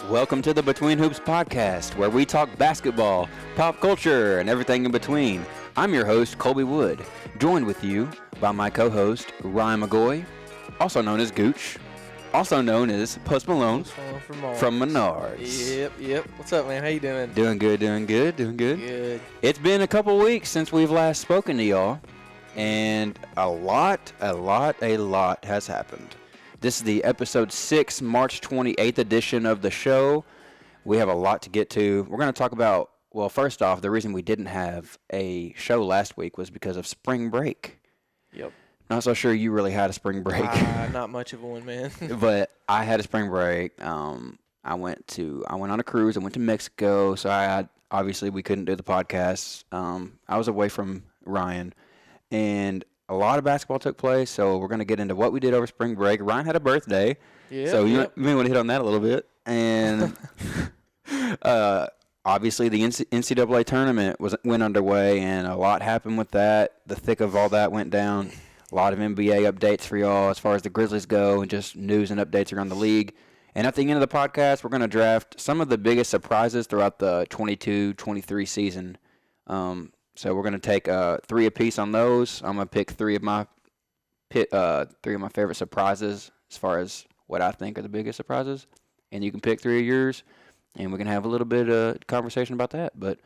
Welcome to the Between Hoops podcast, where we talk basketball, pop culture, and everything in between. I'm your host, Colby Wood, joined with you by my co-host, Ryan McGoy, also known as Gooch, also known as Post Malone from Menards. Yep. What's up, man? How you doing? Doing good. Good. It's been a couple weeks since we've last spoken to y'all, and a lot has happened. This is the episode 6, March 28th edition of the show. We have a lot to get to. We're going to talk about, well, first off, the reason we didn't have a show last week was because of spring break. Yep. Not so sure you really had a spring break. Not much of one, man. But I had a spring break. I went on a cruise. I went to Mexico, so obviously we couldn't do the podcast. I was away from Ryan, and a lot of basketball took place, so we're going to get into what we did over spring break. Ryan had a birthday, so you may want to hit on that a little bit. And obviously the NCAA tournament went underway, and a lot happened with that. The thick of all that went down. A lot of NBA updates for y'all as far as the Grizzlies go, and just news and updates around the league. And at the end of the podcast, we're going to draft some of the biggest surprises throughout the 22-23 season. So we're going to take 3 apiece on those. I'm going to pick three of my favorite surprises as far as what I think are the biggest surprises. And you can pick 3 of yours, and we can have a little bit of conversation about that. But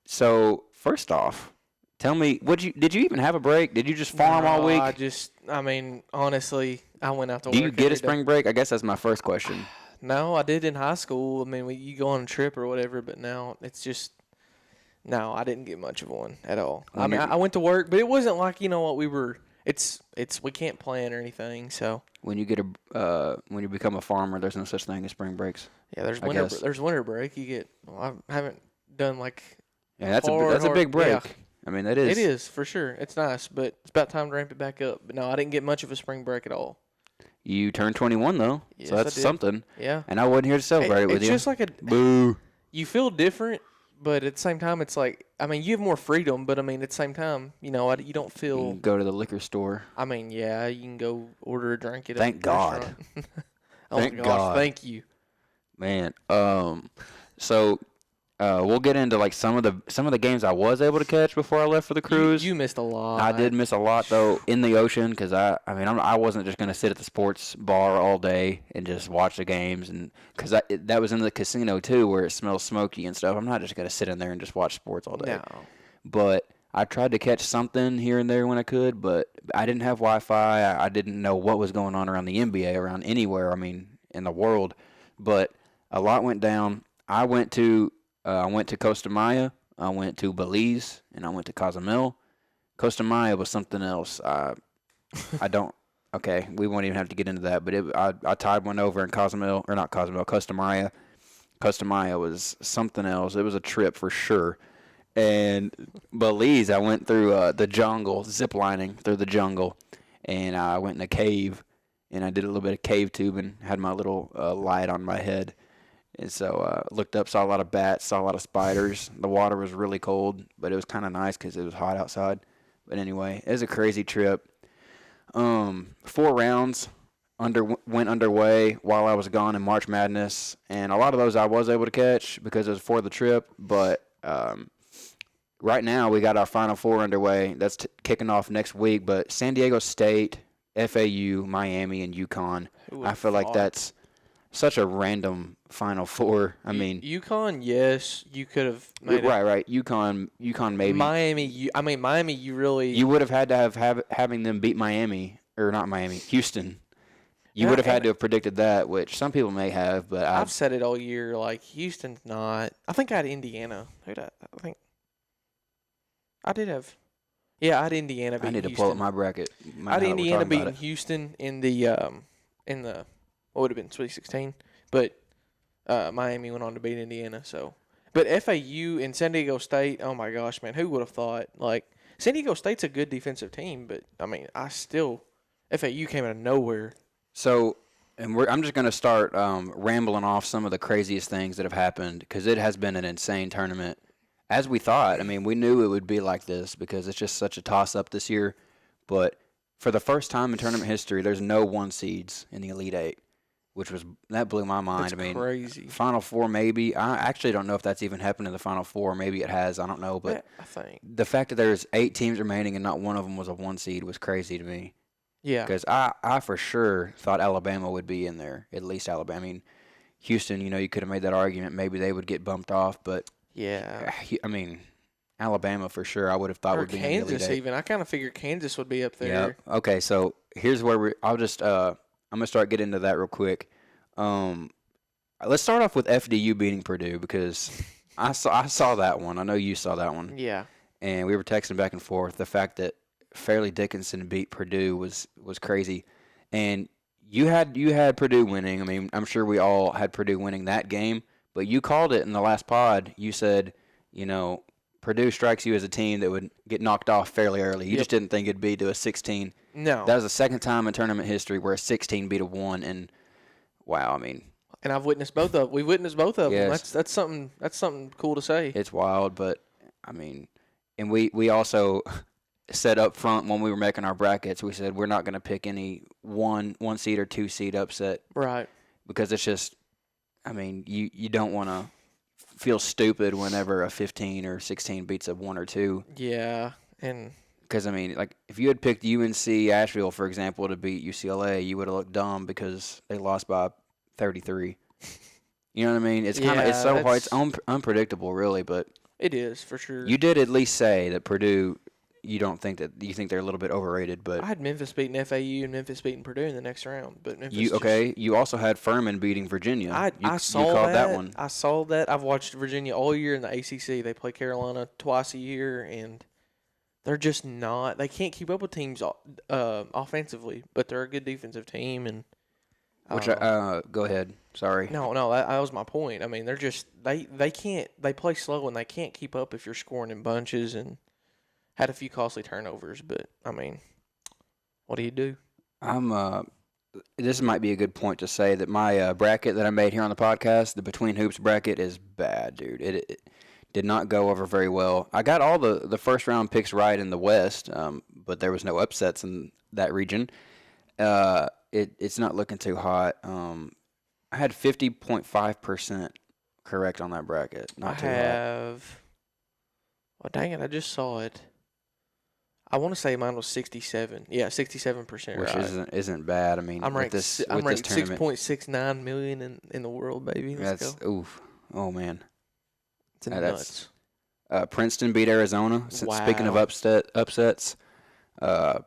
so first off, tell me, did you even have a break? Did you just farm all week? Honestly, I went out to work. Do you get a spring break? I guess that's my first question. No, I did in high school. I mean, you go on a trip or whatever, but now it's just... No, I didn't get much of one at all. I went to work, but it wasn't like, we can't plan or anything, so. When you become a farmer, there's no such thing as spring breaks. Yeah, there's winter break. I haven't done like. Yeah, that's a big break. Yeah. I mean, that is. It is, for sure. It's nice, but it's about time to ramp it back up. But no, I didn't get much of a spring break at all. You turned 21 though, yes, so that's something. Yeah. And I wasn't here to celebrate it with you. It's just like a boo. You feel different. But at the same time, it's like, you have more freedom, but, at the same time, you don't feel... You can go to the liquor store. Yeah, you can go order a drink at a Thank God. restaurant. Thank God. Thank you. Man, so we'll get into, like, some of the games I was able to catch before I left for the cruise. You missed a lot. I did miss a lot, though, in the ocean, because I wasn't just going to sit at the sports bar all day and just watch the games, and because that was in the casino, too, where it smells smoky and stuff. I'm not just going to sit in there and just watch sports all day. No. But I tried to catch something here and there when I could, but I didn't have Wi-Fi. I didn't know what was going on around the NBA, around anywhere, in the world. But a lot went down. I went to Costa Maya, I went to Belize, and I went to Cozumel. Costa Maya was something else. Okay, we won't even have to get into that, but I tied one over in Costa Maya. Costa Maya was something else. It was a trip for sure. And Belize, I went through the jungle, zip-lining through the jungle, and I went in a cave, and I did a little bit of cave tubing, had my little light on my head. And so looked up, saw a lot of bats, saw a lot of spiders. The water was really cold, but it was kind of nice because it was hot outside. But anyway, it was a crazy trip. 4 rounds went underway while I was gone in March Madness, and a lot of those I was able to catch because it was for the trip. But right now we got our Final Four underway. That's kicking off next week. But San Diego State, FAU, Miami, and UConn. I feel like that's such a random Final Four. UConn, yes, you could have made it. Right. UConn, maybe. Miami, you really... You would have had to having them beat Houston. You would have had to have predicted that, which some people may have, but I've said it all year, like, Houston's not... I think I had Indiana. I did have... Yeah, I had Indiana beating Houston. I need to pull up my bracket. I had Indiana beating Houston in the what would have been 2016, but Miami went on to beat Indiana. So, but FAU and San Diego State, oh my gosh, man, who would have thought? Like, San Diego State's a good defensive team, but FAU came out of nowhere. So, I'm just going to start rambling off some of the craziest things that have happened because it has been an insane tournament. As we thought, we knew it would be like this because it's just such a toss-up this year. But for the first time in tournament history, there's no 1 seeds in the Elite Eight. that blew my mind. That's I mean, crazy. Final Four maybe. I actually don't know if that's even happened in the Final Four. Maybe it has. I don't know. But I think. the fact that there's 8 teams remaining and not one of them was a 1 seed was crazy to me. Yeah. Because I for sure thought Alabama would be in there, at least Alabama. I mean, Houston, you could have made that argument. Maybe they would get bumped off, but Yeah. I mean, Alabama for sure. I would have thought Or would be in the Elite Kansas Eight. even. I kind of figured Kansas would be up Yeah. there. Okay. So here's where I'll just. I'm gonna start getting into that real quick. Let's start off with FDU beating Purdue because I saw that one. I know you saw that one. Yeah. And we were texting back and forth. The fact that Fairleigh Dickinson beat Purdue was crazy, and you had Purdue winning. I mean, I'm sure we all had Purdue winning that game, but you called it in the last pod. You said, Purdue strikes you as a team that would get knocked off fairly early. You just didn't think it'd be to a 16. No. That was the second time in tournament history where a 16 beat a 1, and wow, I mean. And I've witnessed both of. We witnessed both of them. Yes. That's something cool to say. It's wild, but I mean, and we also said up front when we were making our brackets, we said we're not going to pick any one seed or 2 seed upset, Right. because it's just, I mean, you don't want to feel stupid whenever a 15 or 16 beats a 1 or 2. Yeah, and because I mean, like if you had picked UNC Asheville, for example, to beat UCLA, you would have looked dumb because they lost by 33. You know what I mean? It's kind of it's so hard. It's unpredictable, really. But it is for sure. You did at least say that Purdue. You think they're a little bit overrated, but I had Memphis beating FAU and Memphis beating Purdue in the next round. But Memphis you also had Furman beating Virginia. I saw you called that one. I saw that. I've watched Virginia all year in the ACC. They play Carolina twice a year, and they're just not. They can't keep up with teams offensively, but they're a good defensive team. And go ahead. Sorry. No, that was my point. I mean, they're just they can't. They play slow and they can't keep up if you're scoring in bunches, and had a few costly turnovers. But I mean, what do you do? This might be a good point to say that my bracket that I made here on the podcast, the Between Hoops bracket, is bad, dude. It did not go over very well. I got all the first round picks right in the West, but there was no upsets in that region. It's not looking too hot. I had 50.5% correct on that bracket. Not too hot. Well, dang it! I just saw it. I want to say mine was 67. Yeah, 67%. Which right. isn't bad. I mean, I'm ranked. I'm ranked 6.69 million in the world, baby. Let's go. Oof. Oh man. It's nuts. Princeton beat Arizona. Wow. Speaking of upsets,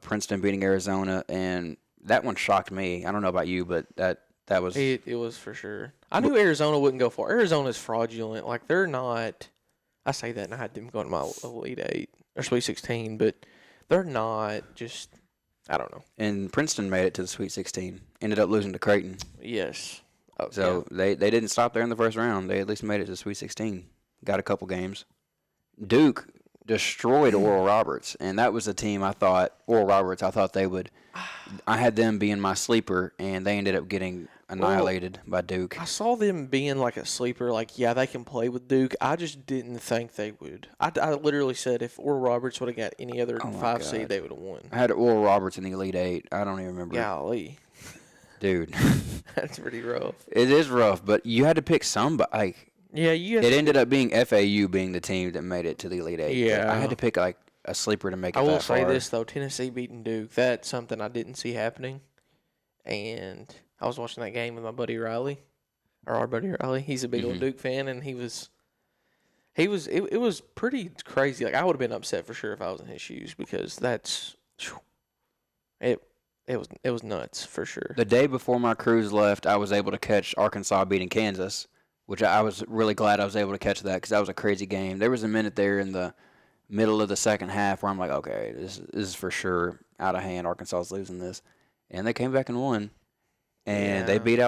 Princeton beating Arizona, and that one shocked me. I don't know about you, but that was it was for sure. I knew Arizona wouldn't go far. Arizona's fraudulent. Like they're not. I say that, and I had them going to my Elite 8 or Sweet 16, but they're not just. I don't know. And Princeton made it to the Sweet 16. Ended up losing to Creighton. Yes. So they didn't stop there in the first round. They at least made it to the Sweet 16. Got a couple games. Duke destroyed Oral Roberts, and that was a team I thought they would. I had them being my sleeper, and they ended up getting annihilated by Duke. I saw them being like a sleeper, like, yeah, they can play with Duke. I just didn't think they would. I literally said if Oral Roberts would have got any other 5 seed, they would have won. I had Oral Roberts in the Elite 8. I don't even remember. Golly. Dude. That's pretty rough. It is rough, but you had to pick somebody. Yeah, it ended up being FAU being the team that made it to the Elite 8. Yeah. I had to pick like a sleeper to make it that far. I will say this, though. Tennessee beating Duke, that's something I didn't see happening. And I was watching that game with my buddy Riley, or our buddy Riley. He's a big old Duke fan, and it was pretty crazy. Like, I would have been upset for sure if I was in his shoes, because it was nuts for sure. The day before my cruise left, I was able to catch Arkansas beating Kansas, which I was really glad I was able to catch that, because that was a crazy game. There was a minute there in the middle of the second half where I'm like, okay, this is for sure out of hand. Arkansas is losing this. And they came back and won. And they beat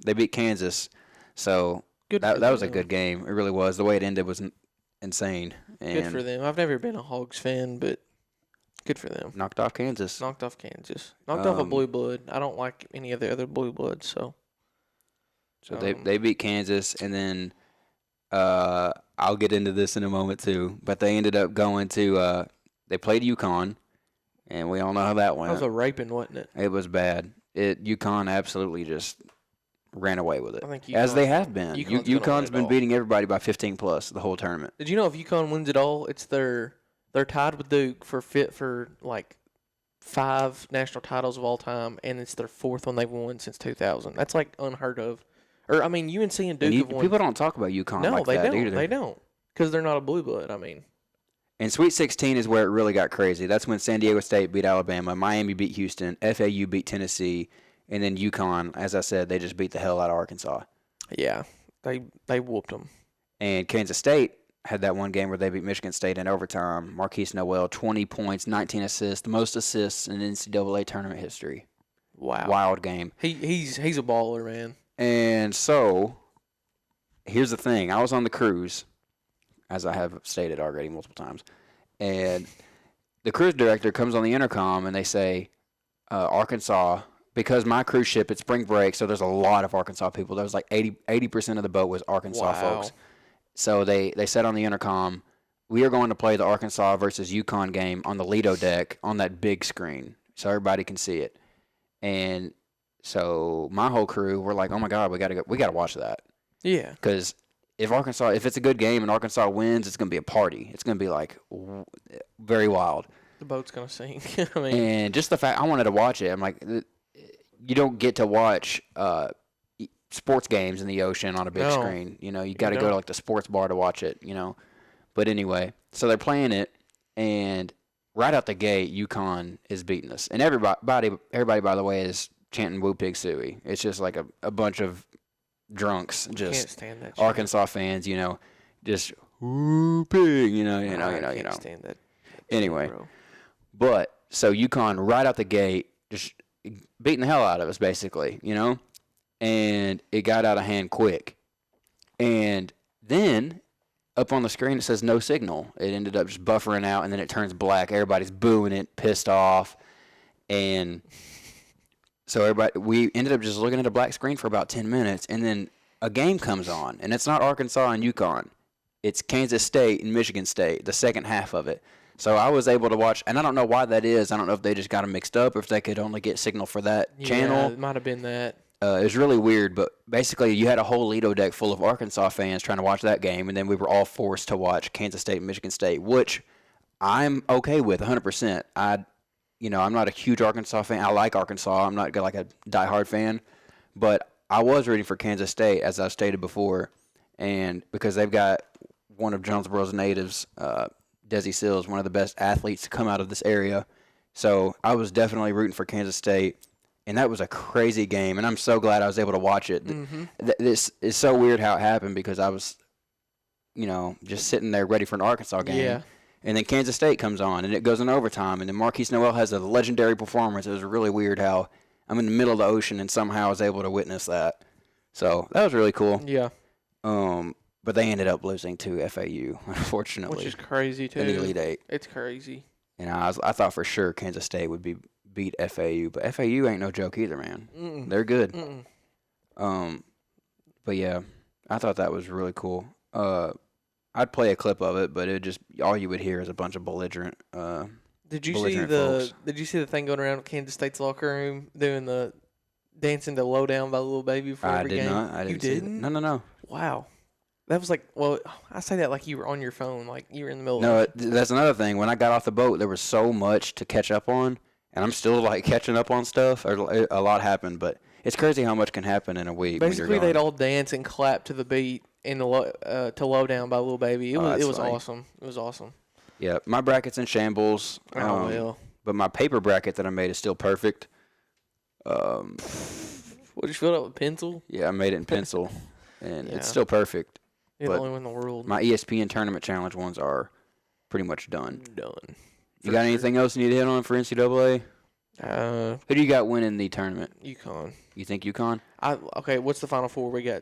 They beat Kansas. So that was a good game. It really was. The way it ended was insane. And good for them. I've never been a Hogs fan, but good for them. Knocked off Kansas. Knocked off a blue blood. I don't like any of the other blue bloods, so. So they beat Kansas, and then I'll get into this in a moment too. But they ended up going to they played UConn, and we all know how that went. That was a raping, wasn't it? It was bad. UConn absolutely just ran away with it, I think as they have been. UConn's UConn's been beating everybody by 15 plus the whole tournament. Did you know if UConn wins it all, they're tied with Duke for like 5 national titles of all time, and it's their 4th one they've won since 2000. That's like unheard of. Or I mean, UNC and Duke have won. People don't talk about UConn No, like they that don't. either. They don't, because they're not a blue blood. I mean, And Sweet 16 is where it really got crazy. That's when San Diego State beat Alabama, Miami beat Houston, FAU beat Tennessee, and then UConn, as I said, they just beat the hell out of Arkansas. yeah, they whooped them. And Kansas State had that one game where they beat Michigan State in overtime. Marquise Noel, 20 points, 19 assists, the most assists in NCAA tournament history. Wow, Wild game. He's a baller, man. And so, here's the thing. I was on the cruise, as I have stated already multiple times, and the cruise director comes on the intercom and they say, Arkansas, because my cruise ship, it's spring break, so there's a lot of Arkansas people. There was like 80% of the boat was Arkansas folks. So they said on the intercom, we are going to play the Arkansas versus UConn game on the Lido deck on that big screen so everybody can see it. And so my whole crew, we're like, oh my God, we gotta watch that. Yeah. Because if it's a good game and Arkansas wins, it's gonna be a party. It's gonna be like very wild. The boat's gonna sink. I mean, and just the fact I wanted to watch it. I'm like, you don't get to watch sports games in the ocean on a big screen. You know, you got to go to like the sports bar to watch it. You know, but anyway, so they're playing it, and right out the gate, UConn is beating us, and everybody by the way is chanting "Woo Pig Suey." It's just like a bunch of drunks, just can't stand that Arkansas fans, you know, just "Woo Pig," you know. I can't stand that. Anyway, but so UConn right out the gate just beating the hell out of us, basically, you know, and it got out of hand quick, and then up on the screen it says no signal. It ended up just buffering out, and then it turns black. Everybody's booing it, pissed off, and so we ended up just looking at a black screen for about 10 minutes, and then a game comes on, and it's not Arkansas and UConn. It's Kansas State and Michigan State, the second half of it. So I was able to watch, and I don't know why that is. I don't know if they just got them mixed up or if they could only get signal for that channel. Yeah, it might have been that. It was really weird, but basically you had a whole Lido deck full of Arkansas fans trying to watch that game, and then we were all forced to watch Kansas State and Michigan State, which I'm okay with 100%. I'm not a huge Arkansas fan. I like Arkansas. I'm not like a diehard fan, but I was rooting for Kansas State, as I've stated before, and because they've got one of Jonesboro's natives, Desi Sills, one of the best athletes to come out of this area. So I was definitely rooting for Kansas State, and that was a crazy game, and I'm so glad I was able to watch it. Mm-hmm. This is so weird how it happened because I was, just sitting there ready for an Arkansas game. Yeah. And then Kansas State comes on, and it goes in overtime, and then Marquise Noel has a legendary performance. It was really weird how I'm in the middle of the ocean and somehow I was able to witness that. So that was really cool. Yeah. But they ended up losing to FAU, unfortunately. Which is crazy, too. In the Elite Eight. It's crazy. And I thought for sure Kansas State would beat FAU, but FAU ain't no joke either, man. Mm-mm. They're good. Mm-mm. But yeah, I thought that was really cool. I'd play a clip of it, but it just all you would hear is a bunch of belligerent. Did you folks. see the thing going around in Kansas State's locker room doing the dancing to "Low Down" by Lil Baby before every game? I didn't. You didn't? No. Wow. That was like, well, I say that like you were on your phone, like you were in the middle No, of that's another thing. When I got off the boat, there was so much to catch up on, and I'm still like catching up on stuff. A lot happened, but it's crazy how much can happen in a week. Basically, they'd all dance and clap to the beat in the to "Low Down" by Lil Baby. It was awesome. It was awesome. Yeah, my bracket's in shambles. Oh well. But my paper bracket that I made is still perfect. What, did you fill it out with pencil? Yeah, I made it in pencil, and it's still perfect. You're the only one in the world. My ESPN Tournament Challenge ones are pretty much done. You got sure. anything else you need to hit on for NCAA? Who do you got winning the tournament? UConn. You think UConn? Okay, what's the Final Four? We got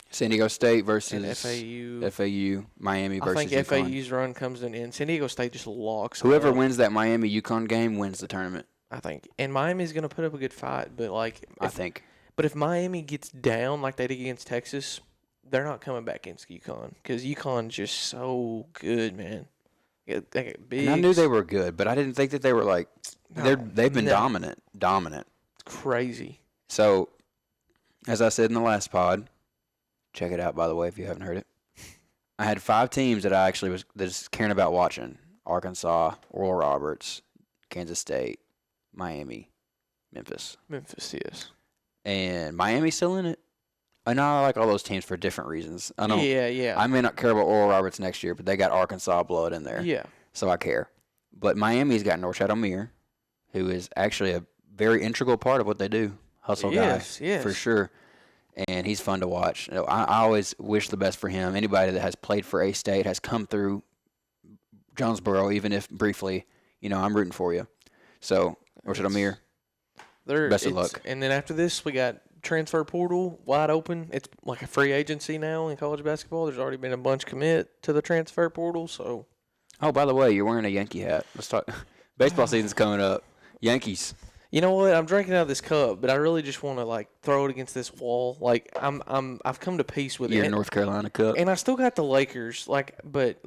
San Diego State versus FAU. Miami versus I think UConn. FAU's run comes to an end. San Diego State just locks. Whoever wins that Miami-UConn game wins the tournament. I think. And Miami's going to put up a good fight, but I think. But if Miami gets down like they did against Texas, they're not coming back against UConn because UConn's just so good, man. They got big. And I knew they were good, but I didn't think that they were like they've been dominant. crazy. So, as I said in the last pod, check it out, by the way, if you haven't heard it. I had 5 teams that I actually was just caring about watching. Arkansas, Oral Roberts, Kansas State, Miami, Memphis. Memphis, yes. And Miami's still in it. I know I like all those teams for different reasons. Yeah. I may not care about Oral Roberts next year, but they got Arkansas blood in there. Yeah. So I care. But Miami's got Norchad Amir, who is actually a very integral part of what they do. Hustle guy. Yes. For sure. And he's fun to watch. I always wish the best for him. Anybody that has played for A-State, has come through Jonesboro, even if briefly, I'm rooting for you. So, Norchad Amir, best of luck. And then after this, we got transfer portal wide open. It's like a free agency now in college basketball. There's already been a bunch commit to the transfer portal. So, oh, by the way, you're wearing a Yankee hat. Let's talk. Baseball season's coming up. Yankees. You know what? I'm drinking out of this cup, but I really just want to throw it against this wall. I've come to peace with it. Your North Carolina cup. And I still got the Lakers. But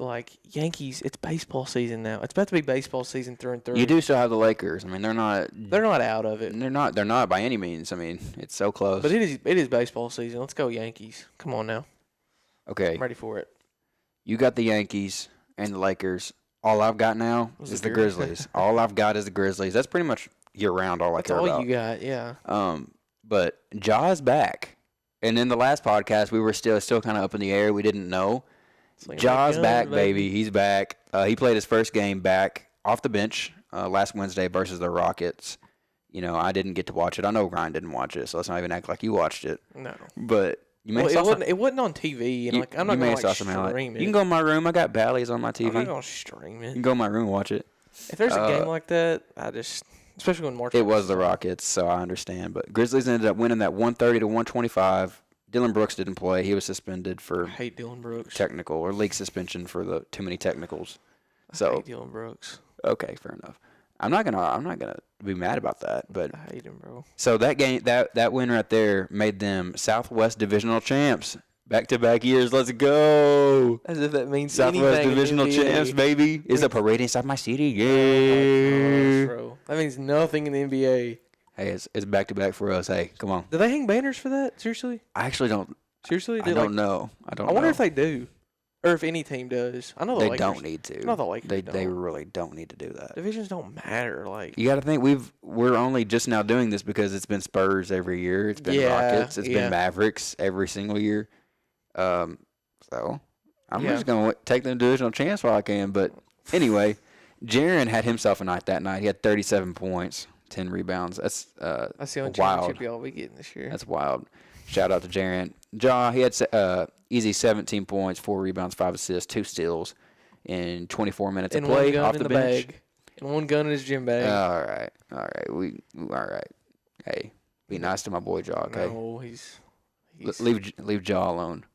Yankees, it's baseball season now. It's about to be baseball season through and through. You do still have the Lakers. I mean, they're not out of it. They're not by any means. I mean, it's so close. But it is baseball season. Let's go Yankees. Come on now. Okay. I'm ready for it. You got the Yankees and the Lakers. All I've got now is the Grizzlies. All I've got is the Grizzlies. That's pretty much year-round all I care about. That's all you got, yeah. But Ja's back. And in the last podcast, we were still kind of up in the air. We didn't know. Ja's back, baby. He's back. He played his first game back off the bench last Wednesday versus the Rockets. I didn't get to watch it. I know Ryan didn't watch it, so let's not even act like you watched it. No. But it wasn't on TV, and I'm not going to stream it. You can go in my room. I got Bally's on my TV. I'm not going to stream it. You can go in my room and watch it. If there's a game like that, especially when March. It was the Rockets, so I understand. But Grizzlies ended up winning that 130 to 125. Dylan Brooks didn't play. He was suspended for I hate Dylan Brooks. Technical or league suspension for the too many technicals. I hate Dylan Brooks. Okay, fair enough. I'm not gonna be mad about that, but I hate him, bro. So that game, that win right there made them Southwest Divisional champs. Back-to-back years, let's go! As if that means Southwest anything Divisional champs, baby. Is a parade inside my city? Yeah, bro. That means nothing in the NBA. Hey, it's back-to-back for us. Hey, come on. Do they hang banners for that? Seriously? I actually don't. Seriously? I don't know. I wonder if they do, or if any team does. I know the Lakers don't need to. I know the Lakers They really don't need to do that. Divisions don't matter. You got to think we're only just now doing this because it's been Spurs every year. It's been Rockets. It's been Mavericks every single year. So I'm just going to take the divisional chance while I can. But anyway, Jaren had himself a night that night. He had 37 points, 10 rebounds. That's the only wild. championship y'all be getting this year. That's wild. Shout out to Jaren. Ja, he had easy 17 points, 4 rebounds, 5 assists, 2 steals in 24 minutes of play off the bench. And one gun in his gym bag. All right. All right. Hey, be nice to my boy Ja, okay? No, he's leave Ja alone.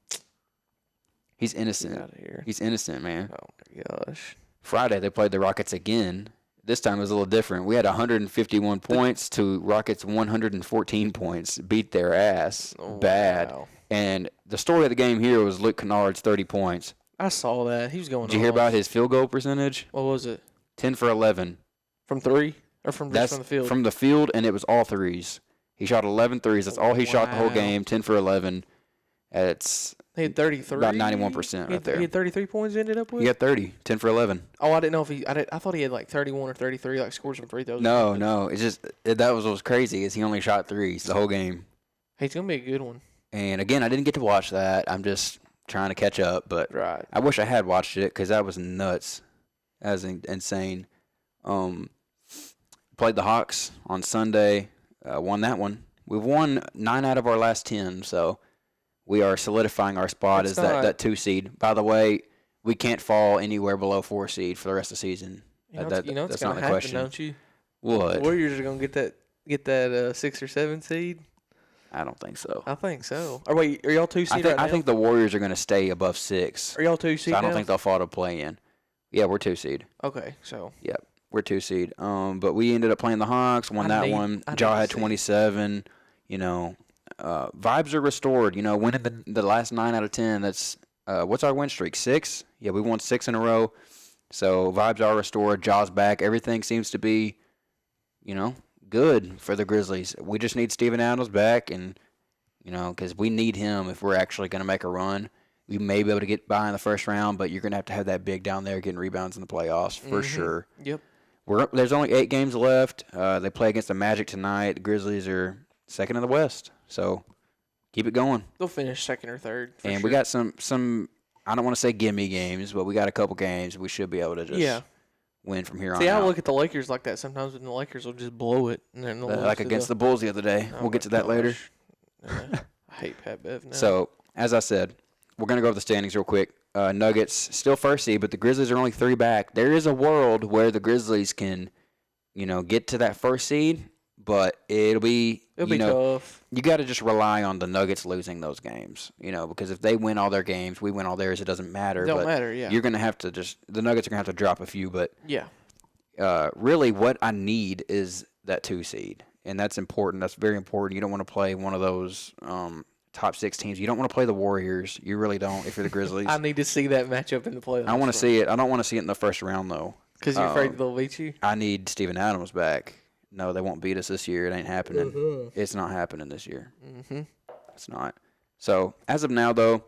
He's innocent. Get out of here. He's innocent, man. Oh my gosh. Friday they played the Rockets again. This time it was a little different. We had 151 points to Rockets 114 points. Beat their ass bad. Wow. And the story of the game here was Luke Kennard's 30 points. I saw that. He was going. Did you hear about his field goal percentage? What was it? 10 for 11. From 3 or from the field? From the field, and it was all threes. He shot 11 threes. That's all he shot the whole game. 10 for 11. He had 33. About 91% right there. He had 33 points ended up with? He got 30. 10 for 11. Oh, I didn't know if I thought he had 31 or 33, scores some free throws. No. It's just, that was what was crazy is he only shot threes the whole game. Hey, it's going to be a good one. And again, I didn't get to watch that. I'm just trying to catch up. But right. I wish I had watched it because that was nuts. That was insane. Played the Hawks on Sunday. Won that one. We've won 9 out of our last 10, so we are solidifying our spot as that 2 seed. By the way, we can't fall anywhere below 4 seed for the rest of the season. That's not going the to happen, question. don't you? What? The Warriors are going to get that 6 or 7 seed. I don't think so. I think so. Or wait, are y'all 2 seed right now? I think the Warriors are going to stay above 6. Are y'all 2 seed so I don't now? think they'll fall to play in. Yeah, we're 2 seed. Okay, so. Yep, we're 2 seed. But we ended up playing the Hawks, won that one. Ja had 27. Vibes are restored. Winning the last 9 out of 10. That's what's our win streak? 6? Yeah, we won 6 in a row. So vibes are restored. Ja's back. Everything seems to be, good for the Grizzlies. We just need Steven Adams back, and because we need him if we're actually going to make a run. We may be able to get by in the first round, but you're going to have that big down there getting rebounds in the playoffs for sure. Yep. There's only 8 games left. They play against the Magic tonight. The Grizzlies are second in the West, so keep it going. They'll finish second or third. And sure. we got some. I don't want to say gimme games, but we got a couple games we should be able to just win from here on out. See, I look at the Lakers like that sometimes, when the Lakers will just blow it. And then like against the Bulls the other day. We'll get to that later. I hate Pat Bev now. So, as I said, we're going to go over the standings real quick. Nuggets still first seed, but the Grizzlies are only 3 back. There is a world where the Grizzlies can, get to that first seed, but it'll be tough. You got to just rely on the Nuggets losing those games, because if they win all their games, we win all theirs, it doesn't matter. Don't matter, yeah. You're going to have to the Nuggets are going to have to drop a few, but yeah. Really what I need is that 2 seed, and that's important. That's very important. You don't want to play one of those top 6 teams. You don't want to play the Warriors. You really don't if you're the Grizzlies. I need to see that matchup in the playoffs. I want to see it. I don't want to see it in the first round, though. Because you're afraid they'll beat you? I need Steven Adams back. No, they won't beat us this year. It ain't happening. Mm-hmm. It's not happening this year. Mm-hmm. It's not. So, as of now, though,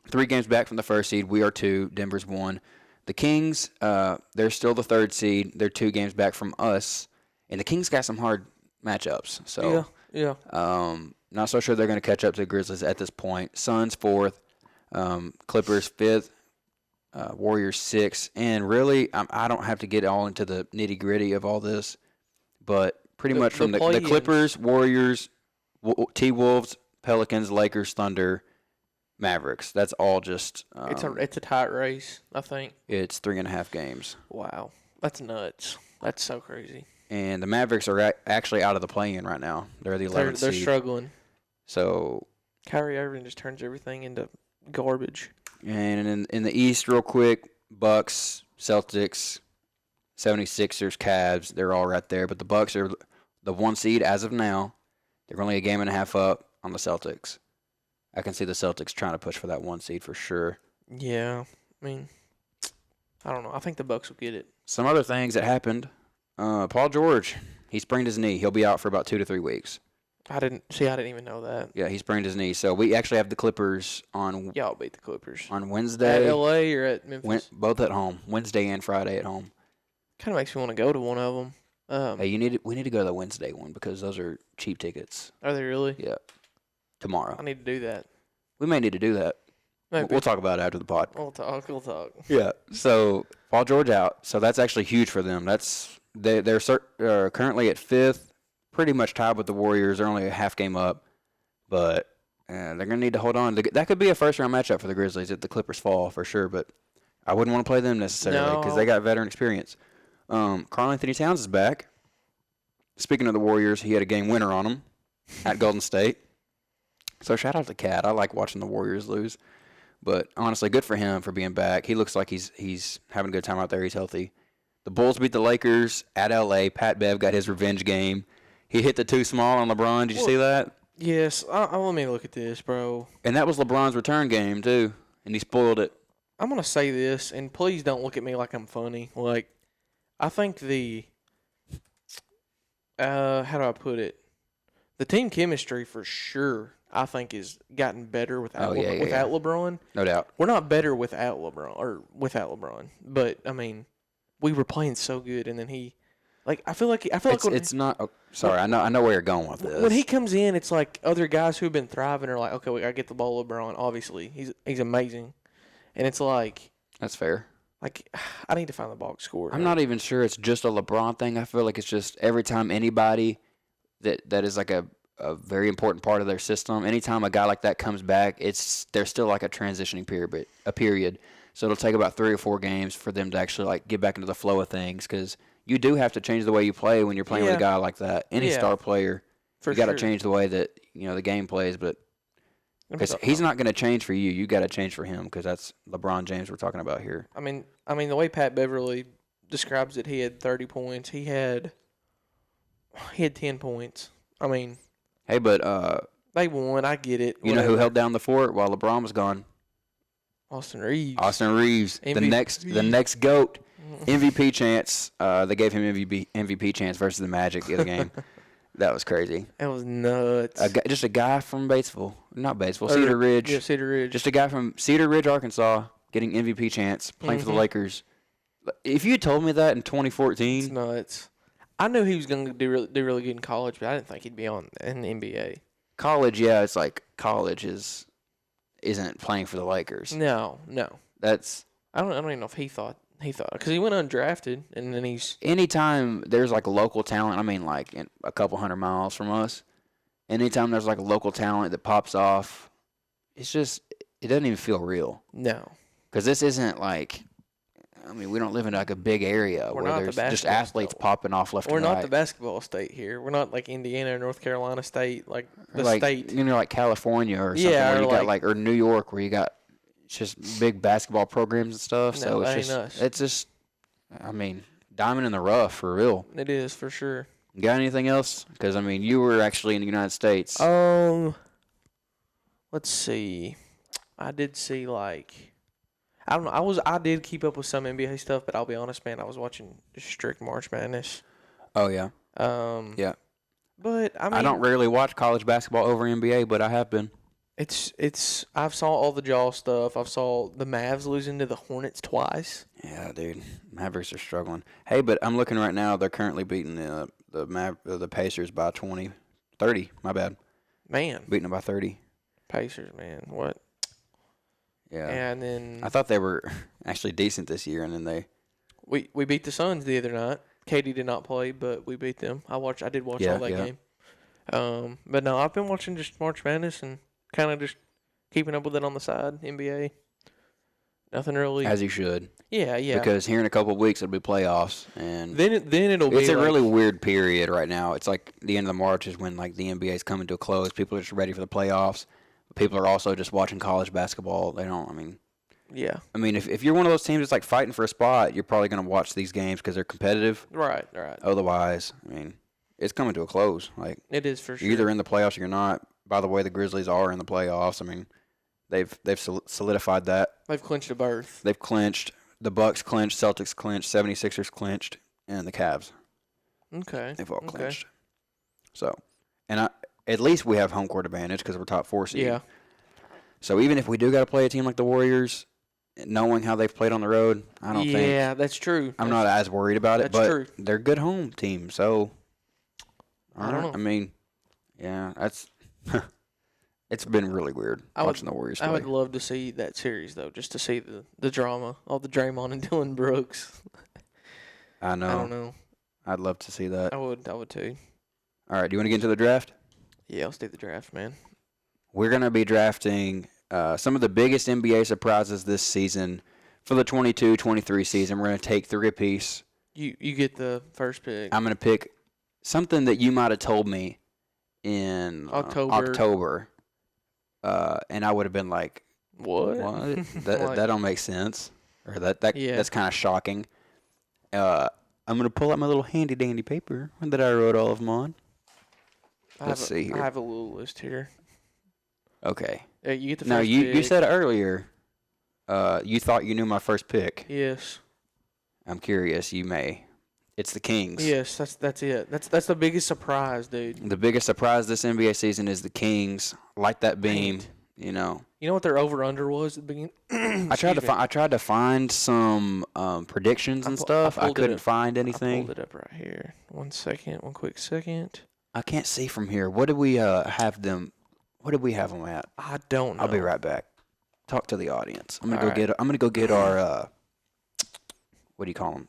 3 games back from the first seed. We are 2. Denver's 1. The Kings, they're still the 3rd seed. They're 2 games back from us. And the Kings got some hard matchups. So, yeah. Not so sure they're going to catch up to the Grizzlies at this point. Suns 4th. Clippers 5th. Warriors 6th. And really, I don't have to get all into the nitty-gritty of all this. But pretty much from the Clippers, Warriors, T-Wolves, Pelicans, Lakers, Thunder, Mavericks. That's all just it's a tight race, I think. It's 3.5 games. Wow. That's nuts. That's so crazy. And the Mavericks are actually out of the play-in right now. They're the 11th They're seed. struggling. So Kyrie Irving just turns everything into garbage. And in the East, real quick, Bucks, Celtics, 76ers, Cavs, they're all right there. But the Bucks are the 1 seed as of now. They're only a game and a half up on the Celtics. I can see the Celtics trying to push for that 1 seed for sure. Yeah. I mean, I don't know. I think the Bucks will get it. Some other things that happened. Paul George, he sprained his knee. He'll be out for about 2 to 3 weeks. I didn't even know that. Yeah, he sprained his knee. So we actually have the Clippers on. Y'all beat the Clippers. On Wednesday. At LA or at Memphis? Both at home. Wednesday and Friday at home. Kind of makes me want to go to one of them. Hey, we need to go to the Wednesday one because those are cheap tickets. Are they really? Yeah. Tomorrow. I need to do that. We may need to do that. Maybe. We'll talk about it after the pod. We'll talk. Yeah. So Paul George out. So that's actually huge for them. They're currently at 5th, pretty much tied with the Warriors. They're only a half game up, but they're gonna need to hold on. That could be a first round matchup for the Grizzlies if the Clippers fall for sure. But I wouldn't want to play them necessarily because they got veteran experience. Karl-Anthony Towns is back. Speaking of the Warriors, he had a game winner on them at Golden State. So shout out to Cat. I like watching the Warriors lose. But honestly, good for him for being back. He looks like he's having a good time out there. He's healthy. The Bulls beat the Lakers at L.A. Pat Bev got his revenge game. He hit the 2 small on LeBron. Did you see that? Yes. Let me look at this, bro. And that was LeBron's return game, too. And he spoiled it. I'm going to say this, and please don't look at me like I'm funny. Like, I think how do I put it? The team chemistry for sure, I think, has gotten better without LeBron. No doubt. We're not better without LeBron. But I mean, we were playing so good, and then I feel like it's not. Oh, sorry, I know where you're going with this. When he comes in, it's like other guys who've been thriving are like, okay, we gotta get the ball, LeBron. Obviously, he's amazing, and it's like that's fair. Like, I need to find the box score. I'm not even sure it's just a LeBron thing. I feel like it's just every time anybody that is like a very important part of their system, anytime a guy like that comes back, there's still like a transitioning period. So it'll take about 3 or 4 games for them to actually like get back into the flow of things because you do have to change the way you play when you're playing with a guy like that. Any star player, you got to change the way that the game plays, but because he's not going to change for you, you got to change for him because that's LeBron James we're talking about here. I mean, the way Pat Beverly describes it, he had 30 points. He had 10 points. I mean, hey, but they won. I get it. You know who held down the fort while LeBron was gone? Austin Reeves. MVP. The next GOAT. MVP chance. They gave him MVP chance versus the Magic the other game. That was crazy. That was nuts. Just a guy from Batesville. Not Batesville. Cedar Ridge. Yeah, Cedar Ridge. Just a guy from Cedar Ridge, Arkansas, getting MVP chance, playing for the Lakers. If you had told me that in 2014. It's nuts. I knew he was going to do really good in college, but I didn't think he'd be in the NBA. College, yeah, it's like college isn't playing for the Lakers. No. That's I don't even know if he thought because he went undrafted and then he's anytime there's like a local talent. I mean, like a couple 100 miles from us. Anytime there's like a local talent that pops off, it doesn't even feel real. No, because this isn't like. I mean, we don't live in like a big area where there's just athletes popping off left and right. We're not the basketball state here. We're not like Indiana or North Carolina State, like the state. You know, like California or something where you got or New York where you got just big basketball programs and stuff. So it's just, I mean, diamond in the rough for real. It is for sure. Got anything else? Because I mean, you were actually in the United States. Let's see. I did see I don't know. I did keep up with some NBA stuff, but I'll be honest, man. I was watching strict March Madness. Oh yeah. Yeah. But I mean, I don't rarely watch college basketball over NBA, but I have been. I've saw all the Jaw stuff. I've saw the Mavs losing to the Hornets twice. Yeah, dude. Mavericks are struggling. Hey, but I'm looking right now. They're currently beating the Pacers by 30. My bad. Man. Beating them by 30. Pacers, man. What? Yeah. And then I thought they were actually decent this year, and then we beat the Suns the other night. Katie did not play, but we beat them. I did watch all that game. But no, I've been watching just March Madness and kind of just keeping up with it on the side. NBA, nothing really. As you should. Yeah. Because here in a couple of weeks it'll be playoffs, and then it'll be. It's a really weird period right now. It's like the end of March is when like the NBA is coming to a close. People are just ready for the playoffs. People are also just watching college basketball. They don't. I mean. Yeah. I mean, if you're one of those teams that's like fighting for a spot, you're probably going to watch these games because they're competitive. Right. Otherwise, I mean, it's coming to a close. Like it is for sure. You're either in the playoffs or you're not. By the way, the Grizzlies are in the playoffs. I mean, they've solidified that. They've clinched a berth. They've clinched. The Bucks clinched. Celtics clinched. 76ers clinched. And the Cavs. Okay. They've all clinched. So, and at least we have home court advantage because we're top 4 seed. Yeah. So even if we do got to play a team like the Warriors, knowing how they've played on the road, I don't think. Yeah, that's true. I'm not as worried about it, but true. They're a good home team. So, I don't know. I mean, yeah, that's it's been really weird watching the Warriors play. I would love to see that series, though, just to see the drama, all the Draymond and Dylan Brooks. I know. I don't know. I'd love to see that. I would too. All right, do you want to get into the draft? Yeah, let's do the draft, man. We're going to be drafting some of the biggest NBA surprises this season for the 22-23 season. We're going to take 3 apiece. You get the first pick. I'm going to pick something that you might have told me in October. And I would have been like, What? That don't make sense. Or that's kind of shocking. I'm going to pull out my little handy-dandy paper that I wrote all of them on. Let's see here. I have a little list here. Okay. You get the first now, pick. you said earlier you thought you knew my first pick. Yes. I'm curious. You may. It's the Kings. Yes, that's it. That's the biggest surprise, dude. The biggest surprise this NBA season is the Kings. Light that beam, you know. You know what their over-under was at the beginning? I tried to find some predictions and stuff. I couldn't find anything. I pulled it up right here. One quick second. I can't see from here. What did we have them? What did we have them at? I don't know. I'll be right back. Talk to the audience. I'm gonna go get our what do you call them?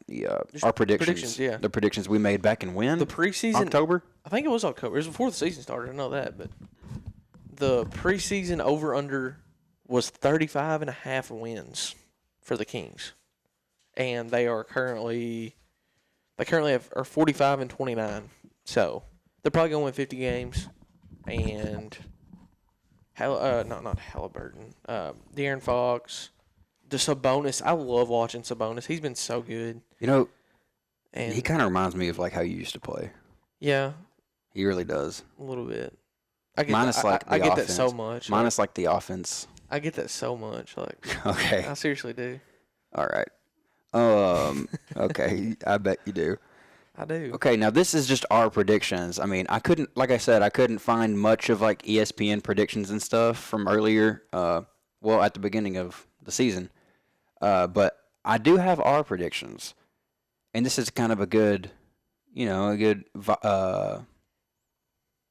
Our predictions. Yeah. The predictions we made back in when? The preseason. October. I think it was October. It was before the season started. I know that, but the preseason over/under was 35.5 wins for the Kings, and they are currently are 45-29. So they're probably going to win 50 games, and not Halliburton, De'Aaron Fox, the Sabonis. I love watching Sabonis. He's been so good. You know, and he kind of reminds me of like how you used to play. Yeah, he really does. A little bit. I get that so much. Minus the offense. I get that so much. Like, okay. I seriously do. All right. Okay, I bet you do. I do. Okay, now this is just our predictions. I mean, I couldn't, like I said, I couldn't find much of like ESPN predictions and stuff from earlier. Well, at the beginning of the season. But I do have our predictions, and this is kind of a good,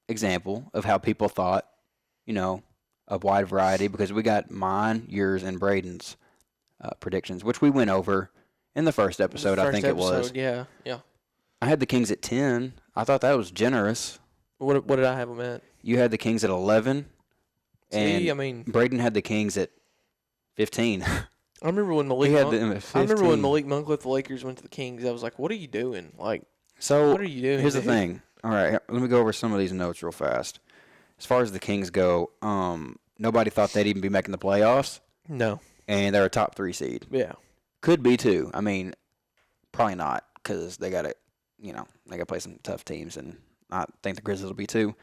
example of how people thought, a wide variety because we got mine, yours, and Braden's predictions, which we went over in the first episode. I think it was. Yeah. I had the Kings at 10. I thought that was generous. What did I have them at? You had the Kings at 11. See, and Braden had the Kings at 15. I remember when Malik. I remember when Malik Monk left the Lakers, went to the Kings. I was like, "What are you doing? Like, what are you doing?" Here's the thing. All right, let me go over some of these notes real fast. As far as the Kings go, nobody thought they'd even be making the playoffs. No. And they're a top 3 seed. Yeah. Could be too. I mean, probably not because they got to, they got to play some tough teams, and I think the Grizzlies will be too.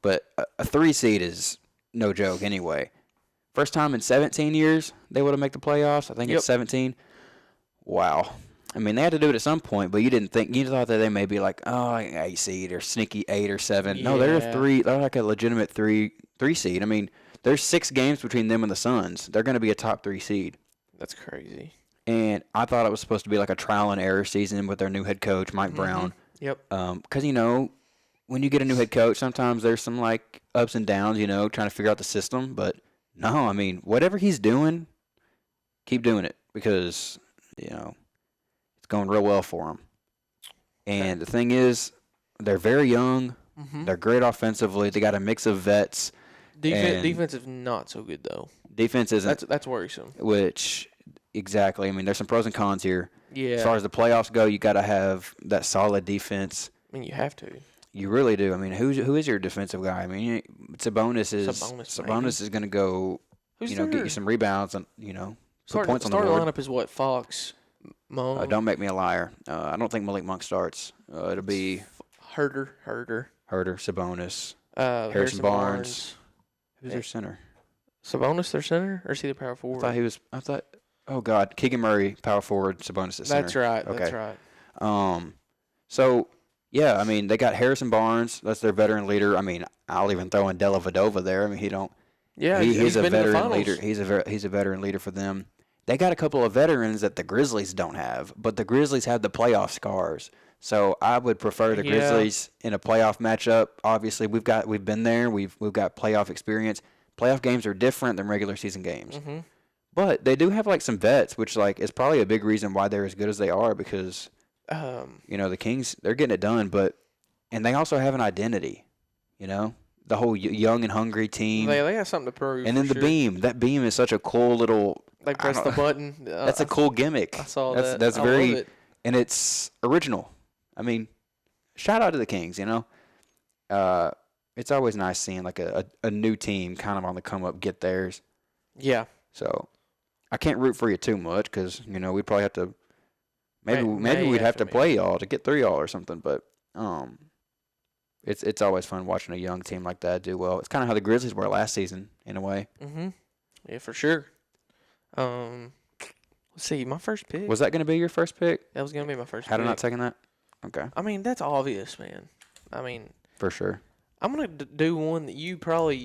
But a 3 seed is no joke anyway. First time in 17 years they would have made the playoffs. I think it's 17. Wow. I mean, they had to do it at some point, but you thought that they may be like, 8 seed or sneaky 8 or 7. Yeah. No, they're a 3. They're like a legitimate 3 seed. I mean, there's 6 games between them and the Suns. They're going to be a top 3 seed. That's crazy. And I thought it was supposed to be like a trial and error season with their new head coach, Mike Brown. Yep. Because, when you get a new head coach, sometimes there's some like ups and downs, trying to figure out the system. But no, I mean, whatever he's doing, keep doing it because, it's going real well for him. And the thing is, they're very young. Mm-hmm. They're great offensively. They got a mix of vets. Defense is not so good, though. Defense isn't. That's worrisome. Which, exactly. I mean, there's some pros and cons here. Yeah. As far as the playoffs go, you got to have that solid defense. I mean, you have to. You really do. I mean, who is your defensive guy? I mean, Sabonis is going to go, get you some rebounds and, put points on the board. Starting lineup is what, Fox, Monk? Don't make me a liar. I don't think Malik Monk starts. It'll be Herder, Sabonis, Harrison Barnes. Who's their center? Sabonis their center, or is he the power forward? Oh God, Keegan Murray, power forward, Sabonis at center. That's right. Okay. That's right. So yeah, I mean they got Harrison Barnes. That's their veteran leader. I mean, I'll even throw in Della Vadova there. I mean, he's a veteran leader. He's a veteran leader for them. They got a couple of veterans that the Grizzlies don't have, but the Grizzlies have the playoff scars. So I would prefer the Grizzlies in a playoff matchup. Obviously, we've been there. We've got playoff experience. Playoff games are different than regular season games. Mm-hmm. But they do have like some vets, which like is probably a big reason why they're as good as they are because the Kings, they're getting it done, and they also have an identity, the whole young and hungry team. They have something to prove. And then beam, that beam is such a cool little. They press the button. That's a cool gimmick. I saw that. That's I very, love it. And it's original. I mean, shout out to the Kings. It's always nice seeing like a new team kind of on the come up get theirs. Yeah. So I can't root for you too much because we'd probably have to. Maybe we'd have to play y'all to get through y'all or something. But it's always fun watching a young team like that do well. It's kind of how the Grizzlies were last season in a way. Mm-hmm. Yeah, for sure. Let's see. My first pick. Was that going to be your first pick? That was going to be my first pick. Had I not taken that? Okay. I mean, that's obvious, man. I mean. For sure. I'm going to do one that you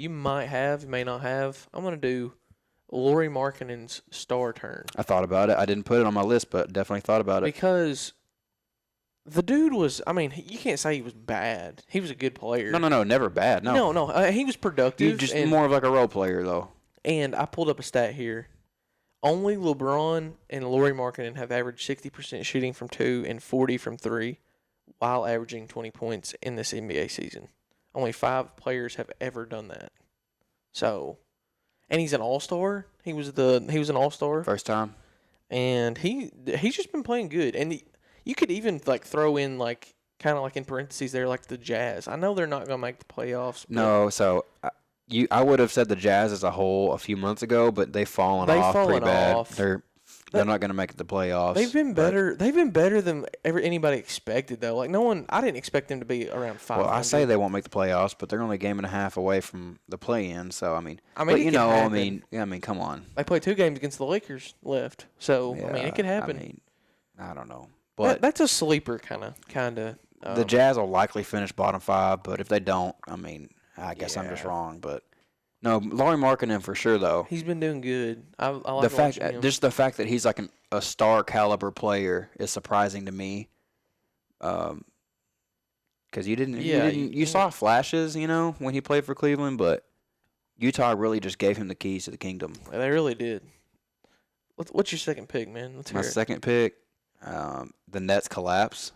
might have, you may not have. I'm going to do Lauri Markkanen's star turn. I thought about it. I didn't put it on my list, but definitely thought about it. Because the dude was, I mean, you can't say he was bad. He was a good player. No, never bad. No. He was productive. He's just more of like a role player, though. And I pulled up a stat here. Only LeBron and Lauri Markkanen have averaged 60% shooting from 2 and 40 from 3 while averaging 20 points in this NBA season. Only 5 players have ever done that. So, and he's an all-star. He was an all-star. First time. And he's just been playing good. And you could even like throw in like kind of like in parentheses there like the Jazz. I know they're not going to make the playoffs. No, so I would have said the Jazz as a whole a few months ago, but they've fallen off pretty bad. They're not going to make it the playoffs. They've been better. They've been better than anybody expected, though. Like I didn't expect them to be around 500. Well, I say they won't make the playoffs, but they're only a game and a half away from the play-in. So I mean, come on. They played 2 games against the Lakers left. So I mean, it could happen. I don't know. But that's a sleeper kind of. The Jazz will likely finish bottom 5, but if they don't, I mean, I guess I'm just wrong. But no, Lauri Markkanen for sure though. He's been doing good. I like watching him. Just the fact that he's like a star caliber player is surprising to me. Because you saw flashes, when he played for Cleveland, but Utah really just gave him the keys to the kingdom. They really did. What's your second pick, man? Let's hear My second pick, the Nets collapse.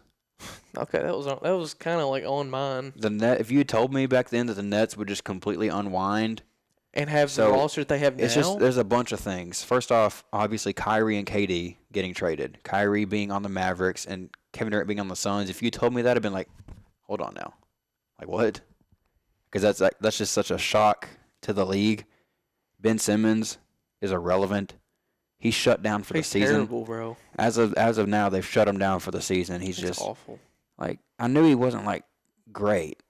Okay, that was kind of like on mine. If you had told me back then that the Nets would just completely unwind and have the roster that they have now, there's a bunch of things. First off, obviously Kyrie and KD getting traded. Kyrie being on the Mavericks and Kevin Durant being on the Suns. If you told me that, I'd been like, hold on now, like what? Because that's just such a shock to the league. Ben Simmons is irrelevant. He's shut down for the season. Terrible, bro. As of now, they've shut him down for the season. He's just awful. Like, I knew he wasn't like great,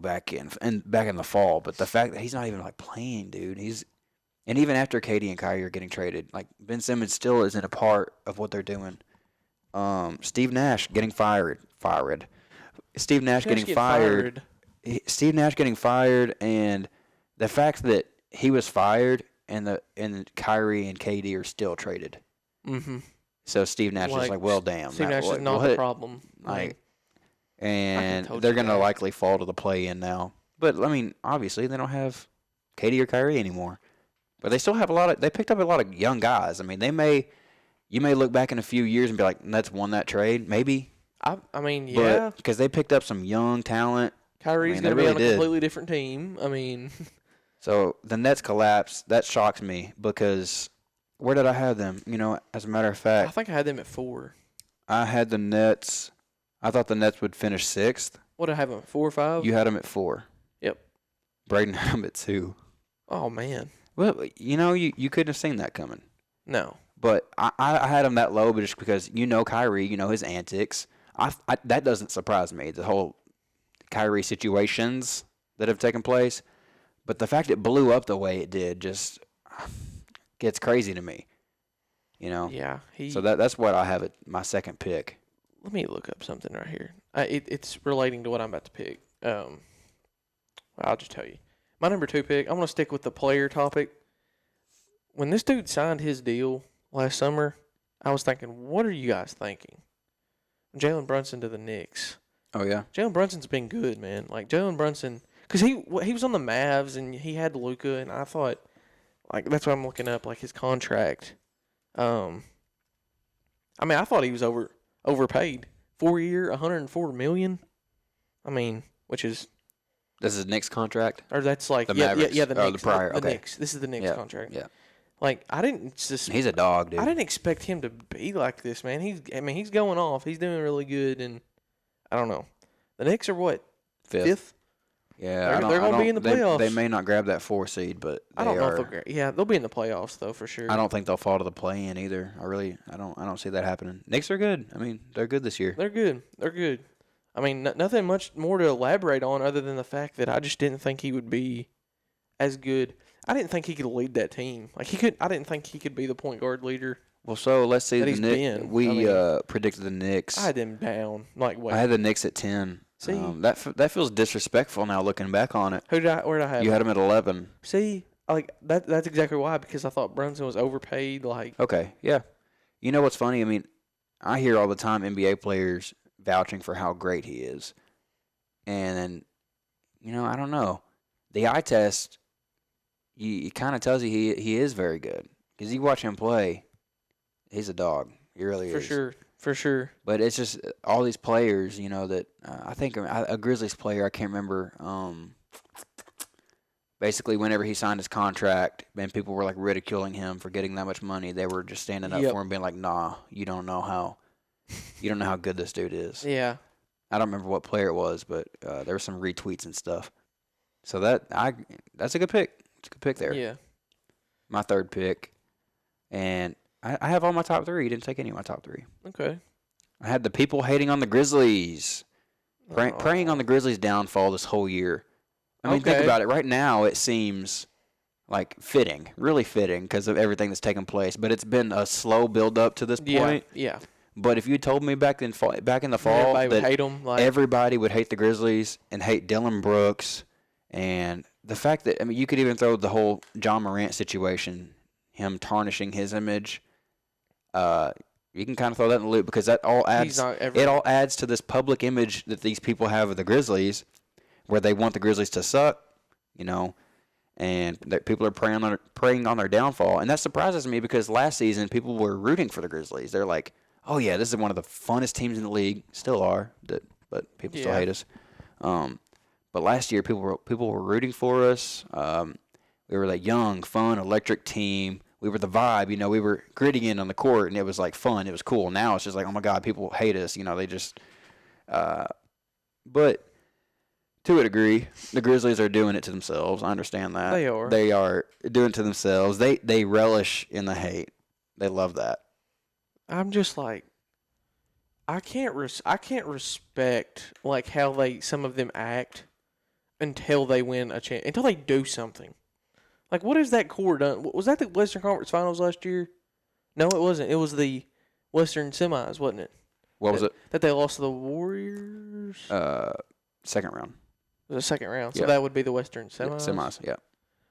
back in the fall, but the fact that he's not even like playing, dude. And even after KD and Kyrie are getting traded, like Ben Simmons still isn't a part of what they're doing. Steve Nash getting fired. Steve Nash getting fired. Steve Nash getting fired, and the fact that he was fired and Kyrie and KD are still traded. Mm-hmm. So Steve Nash is like, well, damn. Steve Nash is not the problem. And they're going to likely fall to the play-in now. But, I mean, obviously they don't have KD or Kyrie anymore. But they still have they picked up a lot of young guys. I mean, you may look back in a few years and be like, Nets won that trade, maybe. I mean, yeah. Because they picked up some young talent. Kyrie's going to be on a completely different team. I mean. So the Nets collapse. That shocks me because where did I have them? As a matter of fact. I think I had them at 4. I had the Nets. I thought the Nets would finish 6th. What did I have them at, 4 or 5? You had them at 4. Yep. Braden had them at 2. Oh, man. Well, you couldn't have seen that coming. No. But I had him that low, but just because Kyrie, his antics. That doesn't surprise me. The whole Kyrie situations that have taken place. But the fact it blew up the way it did just gets crazy to me. Yeah. So that's what I have at my second pick. Let me look up something right here. It's relating to what I'm about to pick. I'll just tell you. My number 2 pick, I'm going to stick with the player topic. When this dude signed his deal last summer, I was thinking, what are you guys thinking? Jalen Brunson to the Knicks. Oh, yeah? Jalen Brunson's been good, man. Like, Jalen Brunson, because he was on the Mavs, and he had Luka, and I thought, like, that's what I'm looking up, like, his contract. I mean, I thought he was overpaid. 4-year, $104 million. I mean, which is. This is Knicks contract? Or that's like the Mavericks. the Knicks. The prior. The okay. Knicks. This is the Knicks contract. Yeah. Like I didn't just. He's a dog, dude. I didn't expect him to be like this, man. He's going off. He's doing really good, and I don't know. The Knicks are what? 5th? Yeah, they're going to be in the playoffs. They may not grab that 4 seed, but I don't know if they'll grab. Yeah, they'll be in the playoffs though for sure. I don't think they'll fall to the play-in either. I don't see that happening. Knicks are good. I mean, they're good this year. They're good. I mean, nothing much more to elaborate on other than the fact that I just didn't think he would be as good. I didn't think he could lead that team. Like I didn't think he could be the point guard leader. Well, so let's see the Knicks. We predicted the Knicks. I had them down. Like what? I had the Knicks at 10. See, that feels disrespectful now looking back on it. Where did I have? You had him at 11. See, like that's exactly why, because I thought Brunson was overpaid. Like okay, yeah. You know what's funny? I mean, I hear all the time NBA players vouching for how great he is, and I don't know. The eye test, it kind of tells you he is very good because you watch him play. He's a dog. He really is. For sure. But it's just all these players, that I think a Grizzlies player, I can't remember. Basically, whenever he signed his contract, and people were like ridiculing him for getting that much money, they were just standing up for him, being like, "Nah, you don't know how good this dude is." Yeah. I don't remember what player it was, but there were some retweets and stuff. So that's a good pick. It's a good pick there. Yeah. My third pick, and I have all my top 3. You didn't take any of my top 3. Okay. I had the people hating on the Grizzlies, preying on the Grizzlies' downfall this whole year. I mean, think about it. Right now, it seems like really fitting because of everything that's taken place. But it's been a slow build-up to this point. Yeah. But if you told me back in the fall everybody would that hate them. Like, everybody would hate the Grizzlies and hate Dillon Brooks, and the fact that, I mean, you could even throw the whole Ja Morant situation, him tarnishing his image. You can kind of throw that in the loop because that all adds. It all adds to this public image that these people have of the Grizzlies, where they want the Grizzlies to suck, you know, and that people are preying on their downfall. And that surprises me because last season people were rooting for the Grizzlies. They're like, oh yeah, this is one of the funnest teams in the league. Still are, but people still hate us. But last year people were rooting for us. We were that young, fun, electric team. We were the vibe, you know. We were gritty in on the court, and it was like fun. It was cool. Now it's just like, oh my God, people hate us. You know, they just. But to a degree, the Grizzlies are doing it to themselves. I understand that. They are. They are doing it to themselves. They relish in the hate. They love that. I'm just like, I can't respect like how some of them act until they win a chance, until they do something. Like, what has that core done? Was that the Western Conference Finals last year? No, it wasn't. It was the Western semis, wasn't it? What was it? That they lost to the Warriors? Second round. It was the second round. So that would be the Western semis? Yeah, semis, yeah.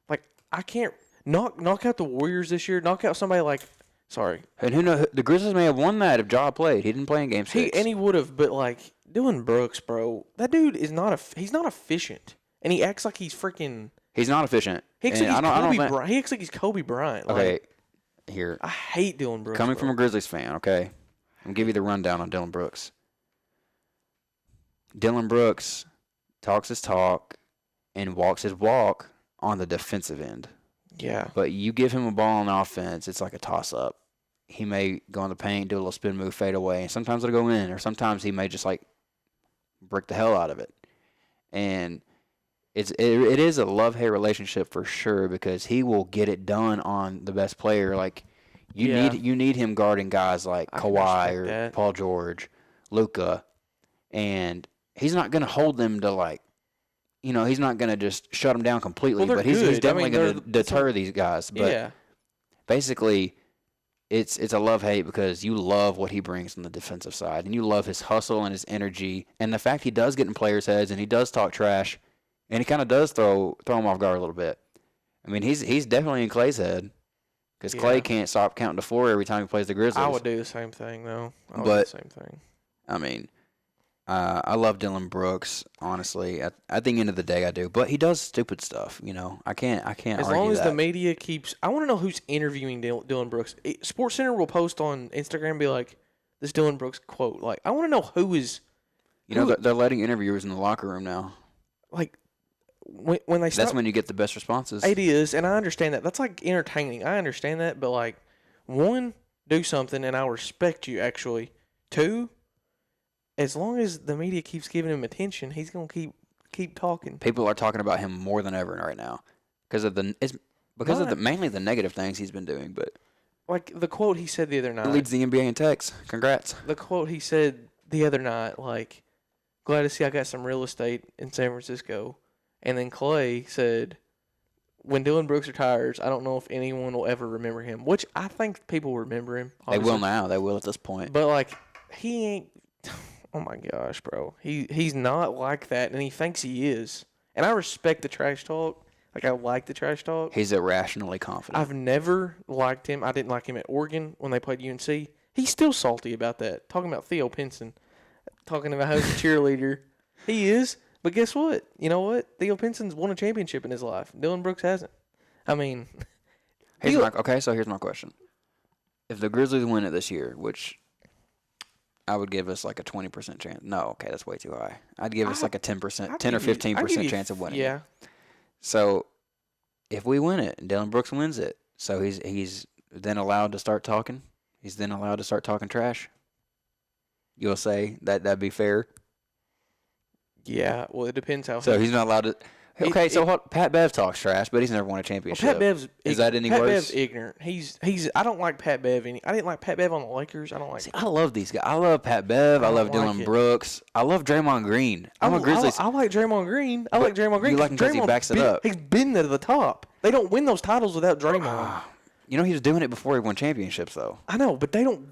Like, I can't knock out the Warriors this year. Knock out somebody like, sorry. And who knows? The Grizzlies may have won that if Ja played. He didn't play in Game 6. He would have, but like, Dillon Brooks, bro, that dude is he's not efficient. And he acts like he's freaking... He's not efficient. He acts like he's Kobe Bryant. Okay, like, here. I hate Dillon Brooks. Coming from a Grizzlies fan, okay? I'm going to give you the rundown on Dillon Brooks. Dillon Brooks talks his talk and walks his walk on the defensive end. Yeah. But you give him a ball on offense, it's like a toss-up. He may go in the paint, do a little spin move, fade away, and sometimes it'll go in, or sometimes he may just, like, brick the hell out of it. And... It is a love-hate relationship for sure because he will get it done on the best player. Like you need him guarding guys like Kawhi or Paul George, Luka, and he's not going to hold them to like, you know, he's not going to just shut them down completely. Well, but he's definitely going to deter these guys. But basically, it's a love-hate because you love what he brings on the defensive side, and you love his hustle and his energy, and the fact he does get in players' heads and he does talk trash. And he kind of does throw him off guard a little bit. I mean, he's definitely in Clay's head because Clay can't stop counting to 4 every time he plays the Grizzlies. I would do the same thing, though. I would do the same thing. I mean, I love Dillon Brooks, honestly. At the end of the day, I do. But he does stupid stuff, you know. I can't argue that. As long as the media keeps – I want to know who's interviewing Dillon Brooks. SportsCenter will post on Instagram and be like, this Dillon Brooks quote. Like, I want to know who is – You know, they're letting interviewers in the locker room now. Like – when they start, that's when you get the best responses. It is, and I understand that. That's like entertaining. I understand that, but like, 1, do something, and I'll respect you. Actually, 2, as long as the media keeps giving him attention, he's gonna keep talking. People are talking about him more than ever right now because of mainly the negative things he's been doing. But like the quote he said the other night, he leads the NBA in texts. Congrats. The quote he said the other night, like, glad to see I got some real estate in San Francisco. And then Clay said, when Dillon Brooks retires, I don't know if anyone will ever remember him, which I think people remember him. Obviously. They will now. They will at this point. But, like, he ain't – oh, my gosh, bro. He's not like that, and he thinks he is. And I respect the trash talk. Like, I like the trash talk. He's irrationally confident. I've never liked him. I didn't like him at Oregon when they played UNC. He's still salty about that, talking about Theo Pinson, talking about how he's a cheerleader. He is. But guess what? You know what? Theo Pinson's won a championship in his life. Dillon Brooks hasn't. I mean, so here's my question. If the Grizzlies win it this year, which I would give us like a 20% chance. No, okay, that's way too high. I'd give us like a 10%, 10 or 15% chance of winning. Yeah. So if we win it and Dillon Brooks wins it, so he's then allowed to start talking. He's then allowed to start talking trash. You'll say that'd be fair. Yeah, well, it depends how. So he's not allowed to. Okay, Pat Bev talks trash, but he's never won a championship. Well, Pat Bev's is that any Pat worse? Bev's ignorant. He's. I don't like Pat Bev. I didn't like Pat Bev on the Lakers. I don't like. See, I love these guys. I love Pat Bev. I love Dillon Brooks. I love Draymond Green. I'm a Grizzlies. I like Draymond Green. I like Draymond Green. You like him because he backs it up. He's been to the top. They don't win those titles without Draymond. You know he was doing it before he won championships, though. I know, but they don't.